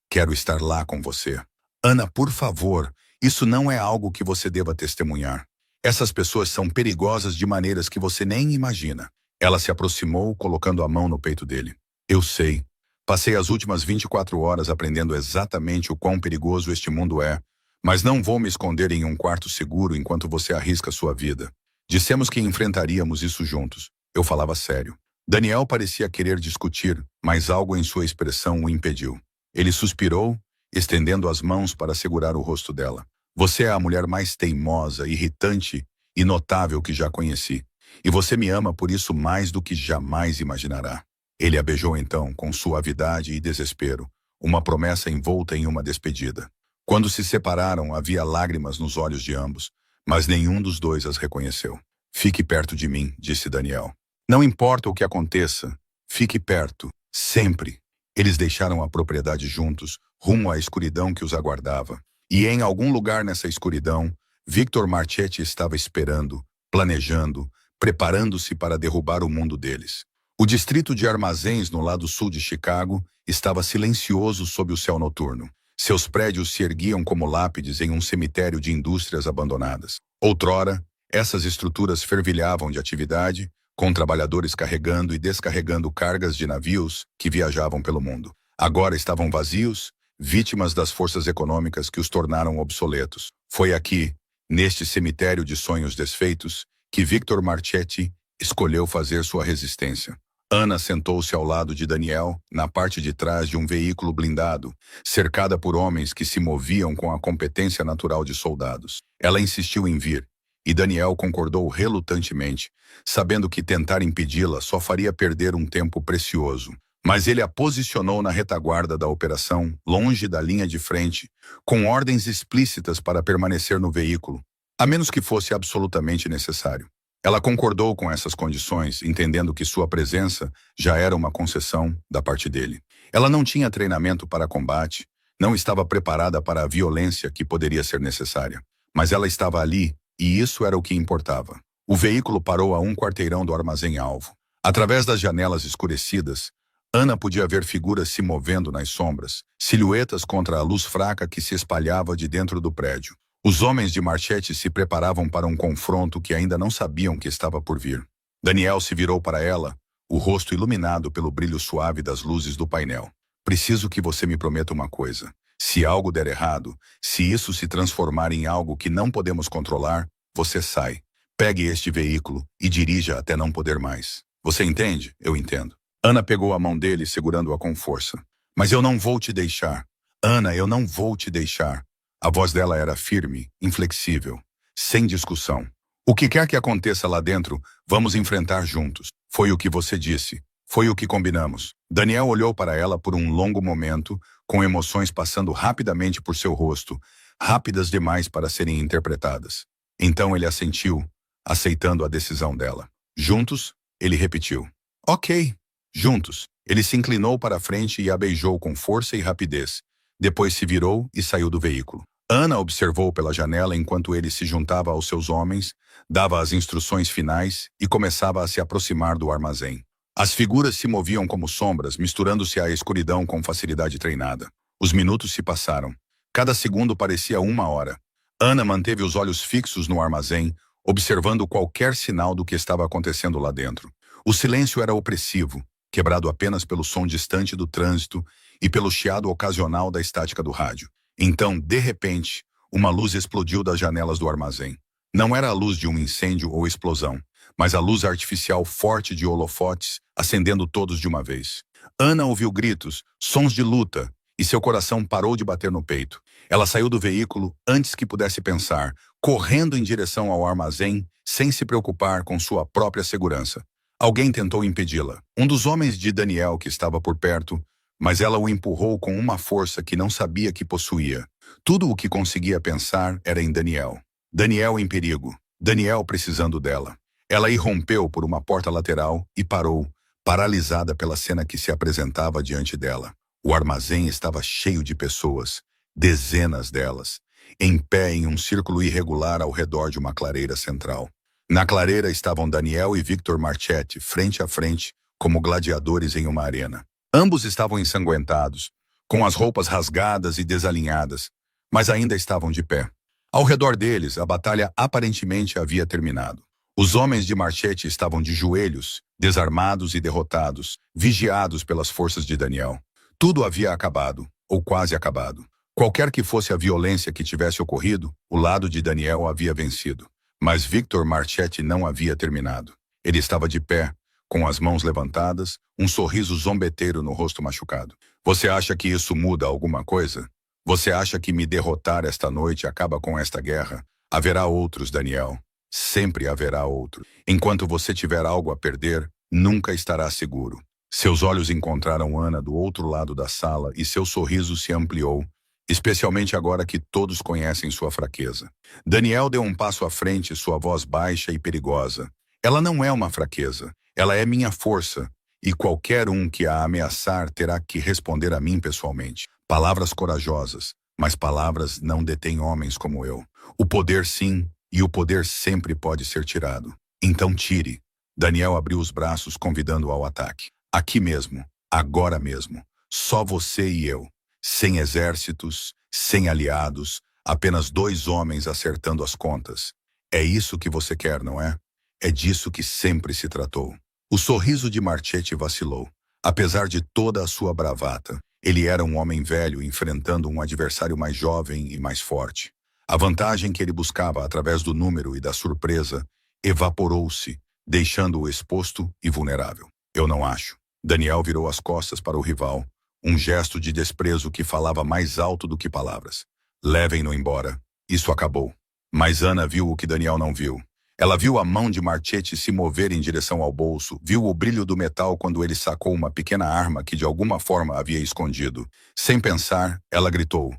Speaker 1: quero estar lá com você. Ana, por favor, isso não é algo que você deva testemunhar. Essas pessoas são perigosas de maneiras que você nem imagina. Ela se aproximou, colocando a mão no peito dele. Eu sei. Passei as últimas 24 horas aprendendo exatamente o quão perigoso este mundo é, mas não vou me esconder em um quarto seguro enquanto você arrisca sua vida. Dissemos que enfrentaríamos isso juntos. Eu falava sério. Daniel parecia querer discutir, mas algo em sua expressão o impediu. Ele suspirou, estendendo as mãos para segurar o rosto dela. Você é a mulher mais teimosa, irritante e notável que já conheci. E você me ama por isso mais do que jamais imaginará. Ele a beijou então, com suavidade e desespero, uma promessa envolta em uma despedida. Quando se separaram, havia lágrimas nos olhos de ambos, mas nenhum dos dois as reconheceu. Fique perto de mim, disse Daniel. Não importa o que aconteça, fique perto, sempre. Eles deixaram a propriedade juntos, rumo à escuridão que os aguardava. E em algum lugar nessa escuridão, Victor Marchetti estava esperando, planejando, preparando-se para derrubar o mundo deles. O distrito de armazéns no lado sul de Chicago estava silencioso sob o céu noturno. Seus prédios se erguiam como lápides em um cemitério de indústrias abandonadas. Outrora, essas estruturas fervilhavam de atividade, com trabalhadores carregando e descarregando cargas de navios que viajavam pelo mundo. Agora estavam vazios, vítimas das forças econômicas que os tornaram obsoletos. Foi aqui, neste cemitério de sonhos desfeitos, que Victor Marchetti escolheu fazer sua resistência. Ana sentou-se ao lado de Daniel, na parte de trás de um veículo blindado, cercada por homens que se moviam com a competência natural de soldados. Ela insistiu em vir, e Daniel concordou relutantemente, sabendo que tentar impedi-la só faria perder um tempo precioso. Mas ele a posicionou na retaguarda da operação, longe da linha de frente, com ordens explícitas para permanecer no veículo, a menos que fosse absolutamente necessário. Ela concordou com essas condições, entendendo que sua presença já era uma concessão da parte dele. Ela não tinha treinamento para combate, não estava preparada para a violência que poderia ser necessária. Mas ela estava ali, e isso era o que importava. O veículo parou a um quarteirão do armazém-alvo. Através das janelas escurecidas, Ana podia ver figuras se movendo nas sombras, silhuetas contra a luz fraca que se espalhava de dentro do prédio. Os homens de Marchetti se preparavam para um confronto que ainda não sabiam que estava por vir. Daniel se virou para ela, o rosto iluminado pelo brilho suave das luzes do painel. Preciso que você me prometa uma coisa. Se algo der errado, se isso se transformar em algo que não podemos controlar, você sai. Pegue este veículo e dirija até não poder mais. Você entende? Eu entendo. Ana pegou a mão dele, segurando-a com força. Mas eu não vou te deixar. Ana, eu não vou te deixar. A voz dela era firme, inflexível, sem discussão. O que quer que aconteça lá dentro, vamos enfrentar juntos. Foi o que você disse. Foi o que combinamos. Daniel olhou para ela por um longo momento, com emoções passando rapidamente por seu rosto, rápidas demais para serem interpretadas. Então ele assentiu, aceitando a decisão dela. Juntos, ele repetiu. Ok. Juntos, ele se inclinou para a frente e a beijou com força e rapidez. Depois se virou e saiu do veículo. Ana observou pela janela enquanto ele se juntava aos seus homens, dava as instruções finais e começava a se aproximar do armazém. As figuras se moviam como sombras, misturando-se à escuridão com facilidade treinada. Os minutos se passaram. Cada segundo parecia uma hora. Ana manteve os olhos fixos no armazém, observando qualquer sinal do que estava acontecendo lá dentro. O silêncio era opressivo, quebrado apenas pelo som distante do trânsito e pelo chiado ocasional da estática do rádio. Então, de repente, uma luz explodiu das janelas do armazém. Não era a luz de um incêndio ou explosão, mas a luz artificial forte de holofotes, acendendo todos de uma vez. Ana ouviu gritos, sons de luta, e seu coração parou de bater no peito. Ela saiu do veículo antes que pudesse pensar, correndo em direção ao armazém, sem se preocupar com sua própria segurança. Alguém tentou impedi-la. Um dos homens de Daniel que estava por perto, mas ela o empurrou com uma força que não sabia que possuía. Tudo o que conseguia pensar era em Daniel. Daniel em perigo. Daniel precisando dela. Ela irrompeu por uma porta lateral e parou, paralisada pela cena que se apresentava diante dela. O armazém estava cheio de pessoas, dezenas delas, em pé em um círculo irregular ao redor de uma clareira central. Na clareira estavam Daniel e Victor Marchetti, frente a frente, como gladiadores em uma arena. Ambos estavam ensanguentados, com as roupas rasgadas e desalinhadas, mas ainda estavam de pé. Ao redor deles, a batalha aparentemente havia terminado. Os homens de Marchetti estavam de joelhos, desarmados e derrotados, vigiados pelas forças de Daniel. Tudo havia acabado, ou quase acabado. Qualquer que fosse a violência que tivesse ocorrido, o lado de Daniel havia vencido. Mas Victor Marchetti não havia terminado. Ele estava de pé, com as mãos levantadas, um sorriso zombeteiro no rosto machucado. Você acha que isso muda alguma coisa? Você acha que me derrotar esta noite acaba com esta guerra? Haverá outros, Daniel. Sempre haverá outro. Enquanto você tiver algo a perder, nunca estará seguro. Seus olhos encontraram Ana do outro lado da sala e seu sorriso se ampliou, especialmente agora que todos conhecem sua fraqueza. Daniel deu um passo à frente, sua voz baixa e perigosa. Ela não é uma fraqueza, ela é minha força, e qualquer um que a ameaçar terá que responder a mim pessoalmente. Palavras corajosas, mas palavras não detêm homens como eu. O poder sim, e o poder sempre pode ser tirado. Então tire. Daniel abriu os braços, convidando-o ao ataque. Aqui mesmo, agora mesmo, só você e eu. Sem exércitos, sem aliados, apenas dois homens acertando as contas. É isso que você quer, não é? É disso que sempre se tratou. O sorriso de Marchetti vacilou. Apesar de toda a sua bravata, ele era um homem velho enfrentando um adversário mais jovem e mais forte. A vantagem que ele buscava através do número e da surpresa evaporou-se, deixando-o exposto e vulnerável. Eu não acho. Daniel virou as costas para o rival, um gesto de desprezo que falava mais alto do que palavras. Levem-no embora. Isso acabou. Mas Ana viu o que Daniel não viu. Ela viu a mão de Marchetti se mover em direção ao bolso, viu o brilho do metal quando ele sacou uma pequena arma que de alguma forma havia escondido. Sem pensar, ela gritou: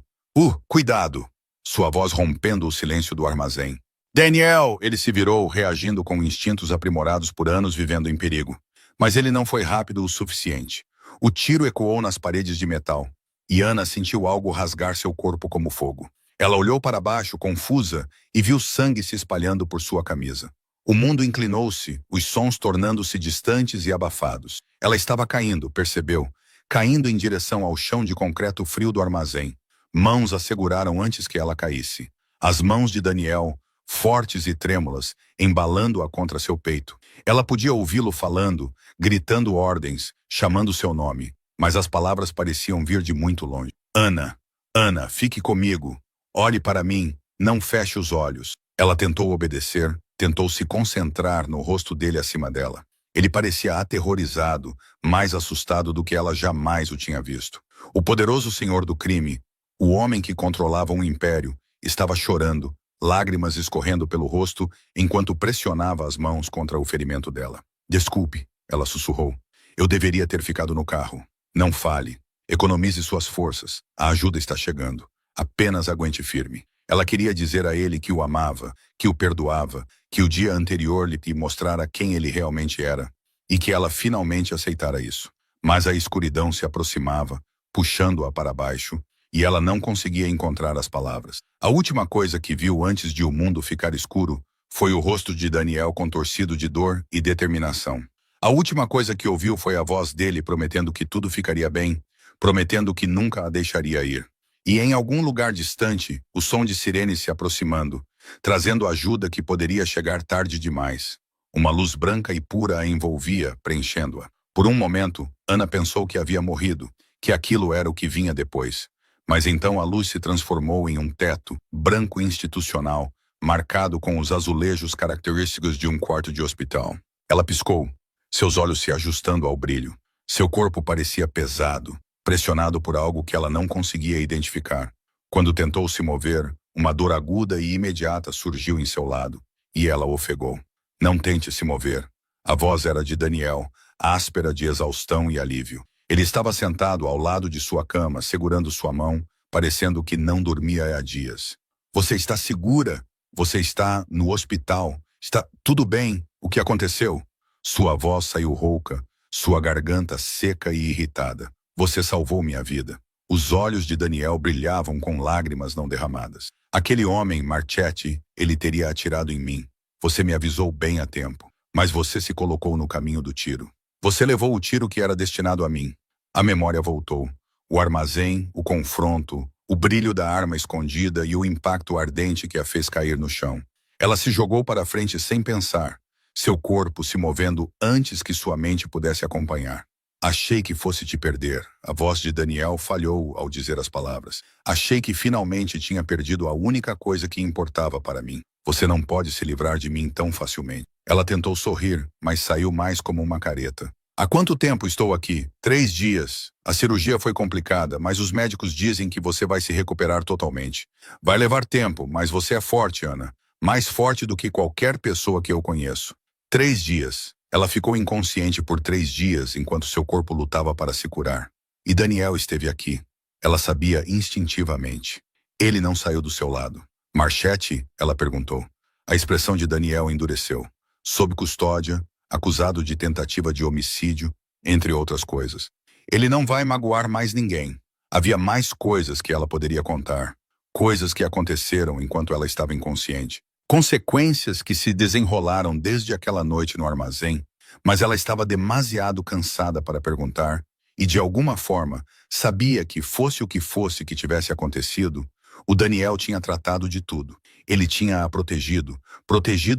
Speaker 1: Cuidado! Sua voz rompendo o silêncio do armazém. Daniel! Ele se virou, reagindo com instintos aprimorados por anos vivendo em perigo. Mas ele não foi rápido o suficiente. O tiro ecoou nas paredes de metal, e Ana sentiu algo rasgar seu corpo como fogo. Ela olhou para baixo, confusa, e viu sangue se espalhando por sua camisa. O mundo inclinou-se, os sons tornando-se distantes e abafados. Ela estava caindo, percebeu, caindo em direção ao chão de concreto frio do armazém. Mãos a seguraram antes que ela caísse. As mãos de Daniel, fortes e trêmulas, embalando-a contra seu peito. Ela podia ouvi-lo falando, gritando ordens, chamando seu nome, mas as palavras pareciam vir de muito longe. Ana, Ana, fique comigo. Olhe para mim, não feche os olhos. Ela tentou obedecer, tentou se concentrar no rosto dele acima dela. Ele parecia aterrorizado, mais assustado do que ela jamais o tinha visto. O poderoso senhor do crime, o homem que controlava um império, estava chorando, lágrimas escorrendo pelo rosto enquanto pressionava as mãos contra o ferimento dela. Desculpe, ela sussurrou. Eu deveria ter ficado no carro. Não fale. Economize suas forças. A ajuda está chegando. Apenas aguente firme. Ela queria dizer a ele que o amava, que o perdoava, que o dia anterior lhe mostrara quem ele realmente era, e que ela finalmente aceitara isso. Mas a escuridão se aproximava, puxando-a para baixo, e ela não conseguia encontrar as palavras. A última coisa que viu antes de o mundo ficar escuro foi o rosto de Daniel contorcido de dor e determinação. A última coisa que ouviu foi a voz dele prometendo que tudo ficaria bem, prometendo que nunca a deixaria ir. E em algum lugar distante, o som de sirenes se aproximando, trazendo ajuda que poderia chegar tarde demais. Uma luz branca e pura a envolvia, preenchendo-a. Por um momento, Ana pensou que havia morrido, que aquilo era o que vinha depois. Mas então a luz se transformou em um teto, branco institucional, marcado com os azulejos característicos de um quarto de hospital. Ela piscou, seus olhos se ajustando ao brilho. Seu corpo parecia pesado, pressionado por algo que ela não conseguia identificar. Quando tentou se mover, uma dor aguda e imediata surgiu em seu lado, e ela ofegou. Não tente se mover. A voz era de Daniel, áspera de exaustão e alívio. Ele estava sentado ao lado de sua cama, segurando sua mão, parecendo que não dormia há dias. Você está segura? Você está no hospital? Está tudo bem? O que aconteceu? Sua voz saiu rouca, sua garganta seca e irritada. Você salvou minha vida. Os olhos de Daniel brilhavam com lágrimas não derramadas. Aquele homem, Marchetti, ele teria atirado em mim. Você me avisou bem a tempo, mas você se colocou no caminho do tiro. Você levou o tiro que era destinado a mim. A memória voltou. O armazém, o confronto, o brilho da arma escondida e o impacto ardente que a fez cair no chão. Ela se jogou para frente sem pensar, seu corpo se movendo antes que sua mente pudesse acompanhar. Achei que fosse te perder. A voz de Daniel falhou ao dizer as palavras. Achei que finalmente tinha perdido a única coisa que importava para mim. Você não pode se livrar de mim tão facilmente. Ela tentou sorrir, mas saiu mais como uma careta. Há quanto tempo estou aqui? 3 dias. A cirurgia foi complicada, mas os médicos dizem que você vai se recuperar totalmente. Vai levar tempo, mas você é forte, Ana. Mais forte do que qualquer pessoa que eu conheço. 3 dias. Ela ficou inconsciente por 3 dias enquanto seu corpo lutava para se curar. E Daniel esteve aqui. Ela sabia instintivamente. Ele não saiu do seu lado. Marchetti? Ela perguntou. A expressão de Daniel endureceu. Sob custódia, acusado de tentativa de homicídio, entre outras coisas. Ele não vai magoar mais ninguém. Havia mais coisas que ela poderia contar. Coisas que aconteceram enquanto ela estava inconsciente. Consequências que se desenrolaram desde aquela noite no armazém, mas ela estava demasiado cansada para perguntar e, de alguma forma, sabia que fosse o que fosse que tivesse acontecido, o Daniel tinha tratado de tudo. Ele tinha a protegido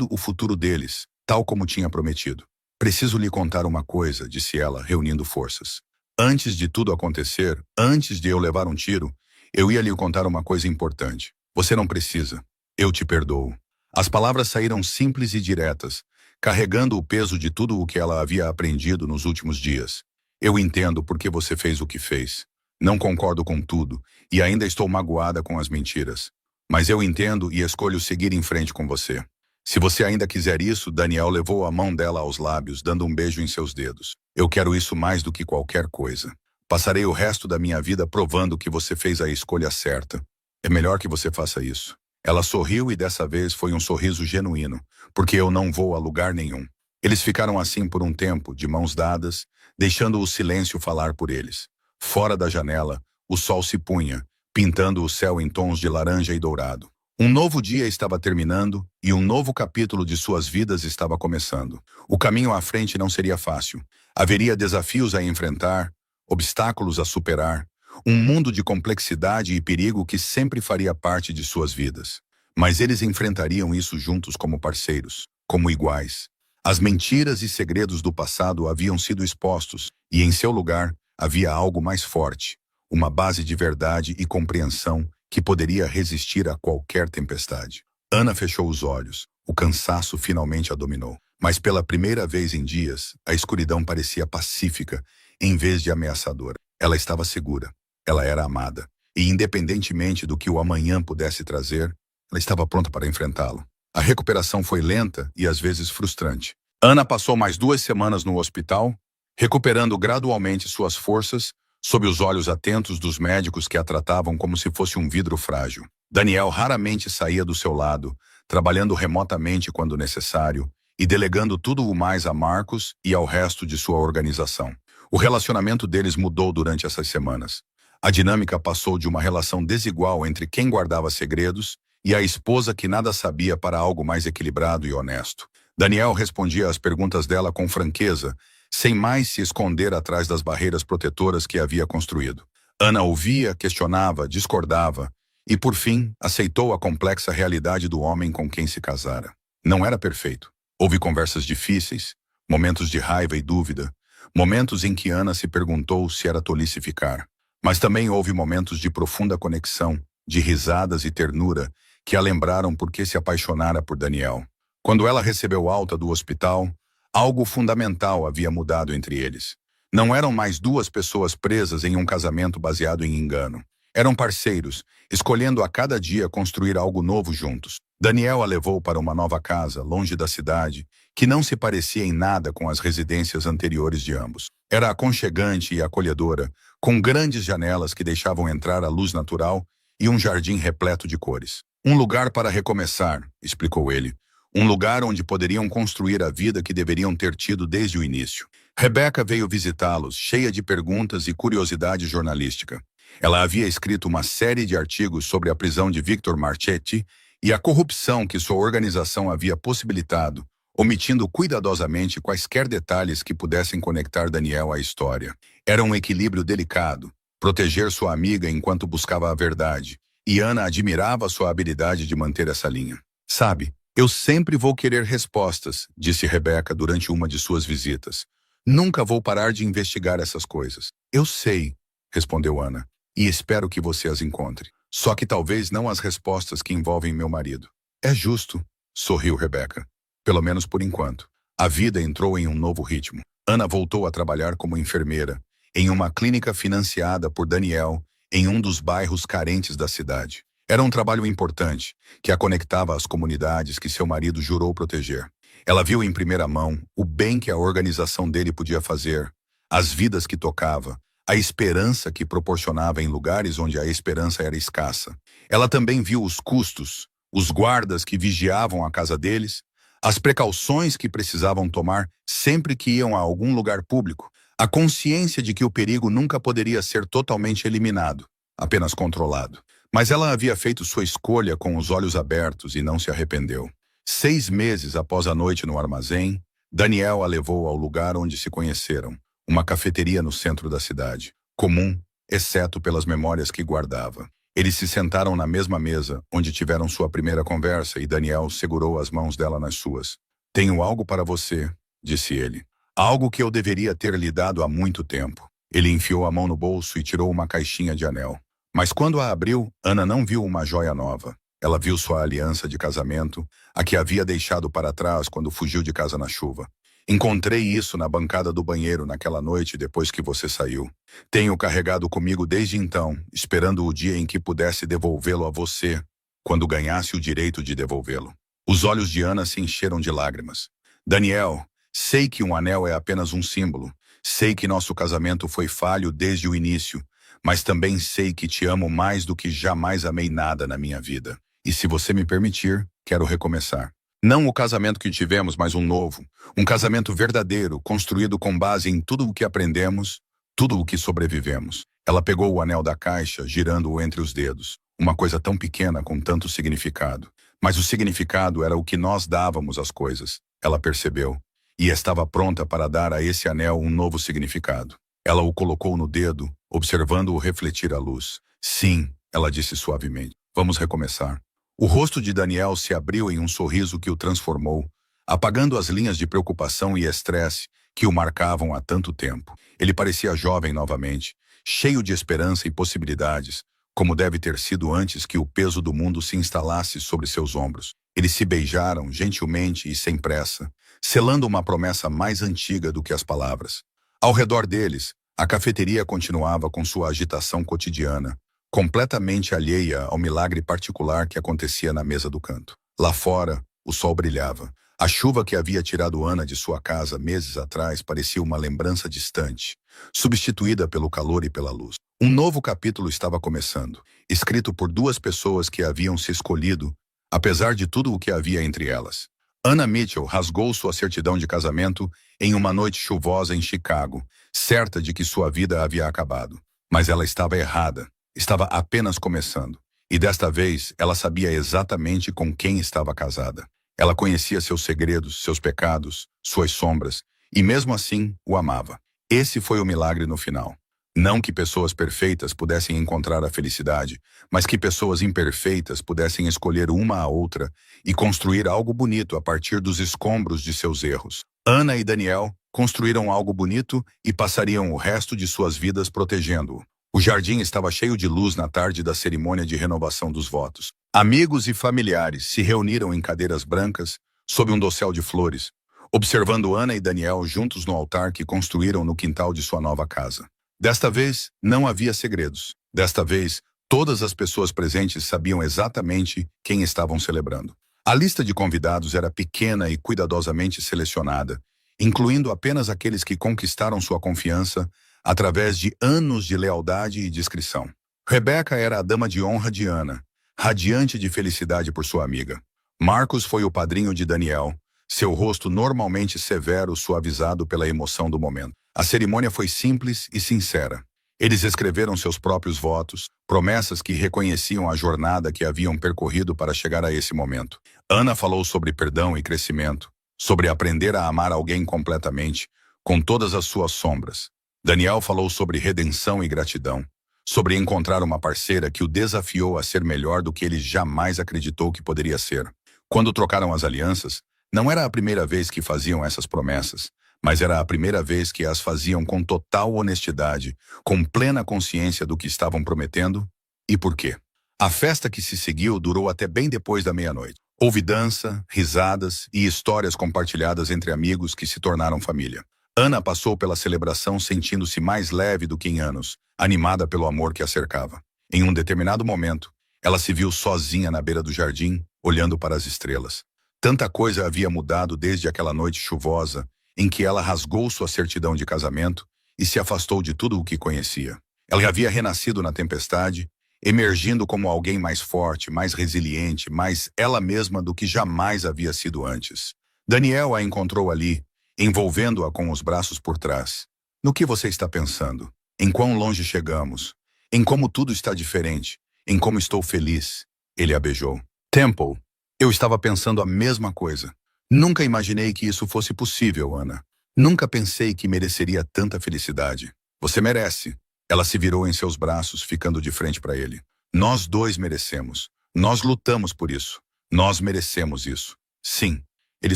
Speaker 1: o futuro deles, tal como tinha prometido. Preciso lhe contar uma coisa, disse ela, reunindo forças. Antes de tudo acontecer, antes de eu levar um tiro, eu ia lhe contar uma coisa importante. Você não precisa. Eu te perdoo. As palavras saíram simples e diretas, carregando o peso de tudo o que ela havia aprendido nos últimos dias. Eu entendo por que você fez o que fez. Não concordo com tudo, e ainda estou magoada com as mentiras. Mas eu entendo e escolho seguir em frente com você. Se você ainda quiser isso, Daniel levou a mão dela aos lábios, dando um beijo em seus dedos. Eu quero isso mais do que qualquer coisa. Passarei o resto da minha vida provando que você fez a escolha certa. É melhor que você faça isso. Ela sorriu e dessa vez foi um sorriso genuíno, porque eu não vou a lugar nenhum. Eles ficaram assim por um tempo, de mãos dadas, deixando o silêncio falar por eles. Fora da janela, o sol se punha, pintando o céu em tons de laranja e dourado. Um novo dia estava terminando e um novo capítulo de suas vidas estava começando. O caminho à frente não seria fácil. Haveria desafios a enfrentar, obstáculos a superar, um mundo de complexidade e perigo que sempre faria parte de suas vidas. Mas eles enfrentariam isso juntos como parceiros, como iguais. As mentiras e segredos do passado haviam sido expostos e, em seu lugar, havia algo mais forte, uma base de verdade e compreensão que poderia resistir a qualquer tempestade. Ana fechou os olhos. O cansaço finalmente a dominou. Mas pela primeira vez em dias, a escuridão parecia pacífica, em vez de ameaçadora. Ela estava segura. Ela era amada. E independentemente do que o amanhã pudesse trazer, ela estava pronta para enfrentá-lo. A recuperação foi lenta e às vezes frustrante. Ana passou mais 2 semanas no hospital, recuperando gradualmente suas forças, sob os olhos atentos dos médicos que a tratavam como se fosse um vidro frágil. Daniel raramente saía do seu lado, trabalhando remotamente quando necessário e delegando tudo o mais a Marcos e ao resto de sua organização. O relacionamento deles mudou durante essas semanas. A dinâmica passou de uma relação desigual entre quem guardava segredos e a esposa que nada sabia para algo mais equilibrado e honesto. Daniel respondia às perguntas dela com franqueza, sem mais se esconder atrás das barreiras protetoras que havia construído. Ana ouvia, questionava, discordava e, por fim, aceitou a complexa realidade do homem com quem se casara. Não era perfeito. Houve conversas difíceis, momentos de raiva e dúvida, momentos em que Ana se perguntou se era tolice ficar. Mas também houve momentos de profunda conexão, de risadas e ternura, que a lembraram por que se apaixonara por Daniel. Quando ela recebeu alta do hospital, algo fundamental havia mudado entre eles. Não eram mais duas pessoas presas em um casamento baseado em engano. Eram parceiros, escolhendo a cada dia construir algo novo juntos. Daniel a levou para uma nova casa, longe da cidade, que não se parecia em nada com as residências anteriores de ambos. Era aconchegante e acolhedora, com grandes janelas que deixavam entrar a luz natural e um jardim repleto de cores. Um lugar para recomeçar, explicou ele. Um lugar onde poderiam construir a vida que deveriam ter tido desde o início. Rebecca veio visitá-los, cheia de perguntas e curiosidade jornalística. Ela havia escrito uma série de artigos sobre a prisão de Victor Marchetti e a corrupção que sua organização havia possibilitado, omitindo cuidadosamente quaisquer detalhes que pudessem conectar Daniel à história. Era um equilíbrio delicado, proteger sua amiga enquanto buscava a verdade, e Ana admirava sua habilidade de manter essa linha. Sabe, eu sempre vou querer respostas, disse Rebecca durante uma de suas visitas. Nunca vou parar de investigar essas coisas. Eu sei, respondeu Ana, e espero que você as encontre. Só que talvez não as respostas que envolvem meu marido. É justo, sorriu Rebecca. Pelo menos por enquanto. A vida entrou em um novo ritmo. Ana voltou a trabalhar como enfermeira, em uma clínica financiada por Daniel, em um dos bairros carentes da cidade. Era um trabalho importante, que a conectava às comunidades que seu marido jurou proteger. Ela viu em primeira mão o bem que a organização dele podia fazer, as vidas que tocava, a esperança que proporcionava em lugares onde a esperança era escassa. Ela também viu os custos, os guardas que vigiavam a casa deles, as precauções que precisavam tomar sempre que iam a algum lugar público, a consciência de que o perigo nunca poderia ser totalmente eliminado, apenas controlado. Mas ela havia feito sua escolha com os olhos abertos e não se arrependeu. 6 meses após a noite no armazém, Daniel a levou ao lugar onde se conheceram, uma cafeteria no centro da cidade, comum, exceto pelas memórias que guardava. Eles se sentaram na mesma mesa, onde tiveram sua primeira conversa, e Daniel segurou as mãos dela nas suas. Tenho algo para você, disse ele. Algo que eu deveria ter lhe dado há muito tempo. Ele enfiou a mão no bolso e tirou uma caixinha de anel. Mas quando a abriu, Ana não viu uma joia nova. Ela viu sua aliança de casamento, a que havia deixado para trás quando fugiu de casa na chuva. Encontrei isso na bancada do banheiro naquela noite depois que você saiu. Tenho carregado comigo desde então, esperando o dia em que pudesse devolvê-lo a você, quando ganhasse o direito de devolvê-lo. Os olhos de Ana se encheram de lágrimas. Daniel, sei que um anel é apenas um símbolo. Sei que nosso casamento foi falho desde o início, mas também sei que te amo mais do que jamais amei nada na minha vida. E se você me permitir, quero recomeçar. Não o casamento que tivemos, mas um novo. Um casamento verdadeiro, construído com base em tudo o que aprendemos, tudo o que sobrevivemos. Ela pegou o anel da caixa, girando-o entre os dedos. Uma coisa tão pequena com tanto significado. Mas o significado era o que nós dávamos às coisas. Ela percebeu. E estava pronta para dar a esse anel um novo significado. Ela o colocou no dedo, observando-o refletir a luz. Sim, ela disse suavemente. Vamos recomeçar. O rosto de Daniel se abriu em um sorriso que o transformou, apagando as linhas de preocupação e estresse que o marcavam há tanto tempo. Ele parecia jovem novamente, cheio de esperança e possibilidades, como deve ter sido antes que o peso do mundo se instalasse sobre seus ombros. Eles se beijaram gentilmente e sem pressa, selando uma promessa mais antiga do que as palavras. Ao redor deles, a cafeteria continuava com sua agitação cotidiana, completamente alheia ao milagre particular que acontecia na mesa do canto. Lá fora, o sol brilhava. A chuva que havia tirado Ana de sua casa meses atrás parecia uma lembrança distante, substituída pelo calor e pela luz. Um novo capítulo estava começando, escrito por duas pessoas que haviam se escolhido, apesar de tudo o que havia entre elas. Anna Mitchell rasgou sua certidão de casamento em uma noite chuvosa em Chicago, certa de que sua vida havia acabado. Mas ela estava errada. Estava apenas começando. E desta vez, ela sabia exatamente com quem estava casada. Ela conhecia seus segredos, seus pecados, suas sombras, e mesmo assim, o amava. Esse foi o milagre no final. Não que pessoas perfeitas pudessem encontrar a felicidade, mas que pessoas imperfeitas pudessem escolher uma a outra e construir algo bonito a partir dos escombros de seus erros. Ana e Daniel construíram algo bonito e passariam o resto de suas vidas protegendo-o. O jardim estava cheio de luz na tarde da cerimônia de renovação dos votos. Amigos e familiares se reuniram em cadeiras brancas, sob um dossel de flores, observando Ana e Daniel juntos no altar que construíram no quintal de sua nova casa. Desta vez, não havia segredos. Desta vez, todas as pessoas presentes sabiam exatamente quem estavam celebrando. A lista de convidados era pequena e cuidadosamente selecionada, incluindo apenas aqueles que conquistaram sua confiança através de anos de lealdade e discrição. Rebecca era a dama de honra de Ana, radiante de felicidade por sua amiga. Marcos foi o padrinho de Daniel, seu rosto normalmente severo suavizado pela emoção do momento. A cerimônia foi simples e sincera. Eles escreveram seus próprios votos, promessas que reconheciam a jornada que haviam percorrido para chegar a esse momento. Ana falou sobre perdão e crescimento, sobre aprender a amar alguém completamente, com todas as suas sombras. Daniel falou sobre redenção e gratidão, sobre encontrar uma parceira que o desafiou a ser melhor do que ele jamais acreditou que poderia ser. Quando trocaram as alianças, não era a primeira vez que faziam essas promessas, mas era a primeira vez que as faziam com total honestidade, com plena consciência do que estavam prometendo e por quê. A festa que se seguiu durou até bem depois da meia-noite. Houve dança, risadas e histórias compartilhadas entre amigos que se tornaram família. Ana passou pela celebração sentindo-se mais leve do que em anos, animada pelo amor que a cercava. Em um determinado momento, ela se viu sozinha na beira do jardim, olhando para as estrelas. Tanta coisa havia mudado desde aquela noite chuvosa, em que ela rasgou sua certidão de casamento e se afastou de tudo o que conhecia. Ela havia renascido na tempestade, emergindo como alguém mais forte, mais resiliente, mais ela mesma do que jamais havia sido antes. Daniel a encontrou ali, envolvendo-a com os braços por trás. No que você está pensando? Em quão longe chegamos? Em como tudo está diferente? Em como estou feliz? Ele a beijou. Temple, eu estava pensando a mesma coisa. Nunca imaginei que isso fosse possível, Ana. Nunca pensei que mereceria tanta felicidade. Você merece. Ela se virou em seus braços, ficando de frente para ele. Nós dois merecemos. Nós lutamos por isso. Nós merecemos isso. Sim. Ele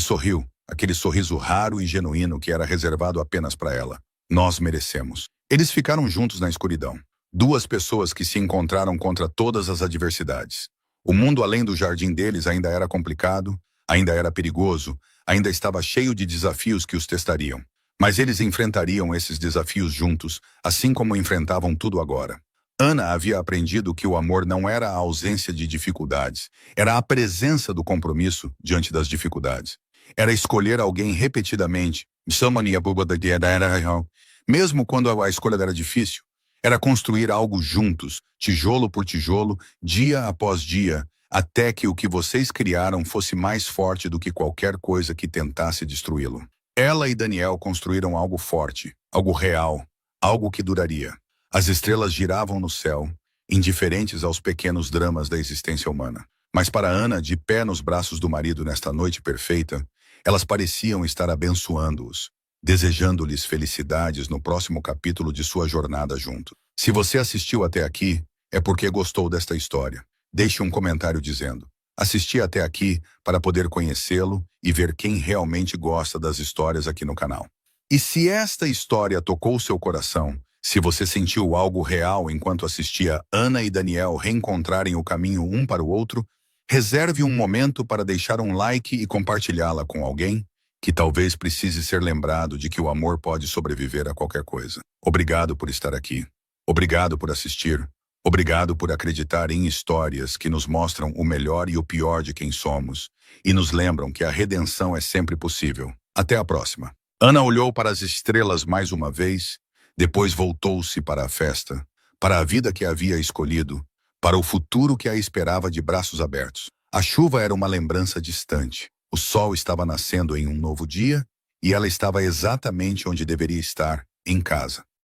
Speaker 1: sorriu, aquele sorriso raro e genuíno que era reservado apenas para ela. Nós merecemos. Eles ficaram juntos na escuridão. Duas pessoas que se encontraram contra todas as adversidades. O mundo além do jardim deles ainda era complicado, ainda era perigoso, ainda estava cheio de desafios que os testariam. Mas eles enfrentariam esses desafios juntos, assim como enfrentavam tudo agora. Ana havia aprendido que o amor não era a ausência de dificuldades, era a presença do compromisso diante das dificuldades. Era escolher alguém repetidamente, mesmo quando a escolha era difícil. Era construir algo juntos, tijolo por tijolo, dia após dia, até que o que vocês criaram fosse mais forte do que qualquer coisa que tentasse destruí-lo. Ela e Daniel construíram algo forte, algo real, algo que duraria. As estrelas giravam no céu, indiferentes aos pequenos dramas da existência humana. Mas para Ana, de pé nos braços do marido nesta noite perfeita, elas pareciam estar abençoando-os, desejando-lhes felicidades no próximo capítulo de sua jornada junto. Se você assistiu até aqui, é porque gostou desta história. Deixe um comentário dizendo: assisti até aqui para poder conhecê-lo e ver quem realmente gosta das histórias aqui no canal. E se esta história tocou seu coração, se você sentiu algo real enquanto assistia Ana e Daniel reencontrarem o caminho um para o outro, reserve um momento para deixar um like e compartilhá-la com alguém que talvez precise ser lembrado de que o amor pode sobreviver a qualquer coisa. Obrigado por estar aqui. Obrigado por assistir. Obrigado por acreditar em histórias que nos mostram o melhor e o pior de quem somos e nos lembram que a redenção é sempre possível. Até a próxima. Ana olhou para as estrelas mais uma vez, depois voltou-se para a festa, para a vida que havia escolhido, para o futuro que a esperava de braços abertos. A chuva era uma lembrança distante. O sol estava nascendo em um novo dia e ela estava exatamente onde deveria estar, em casa.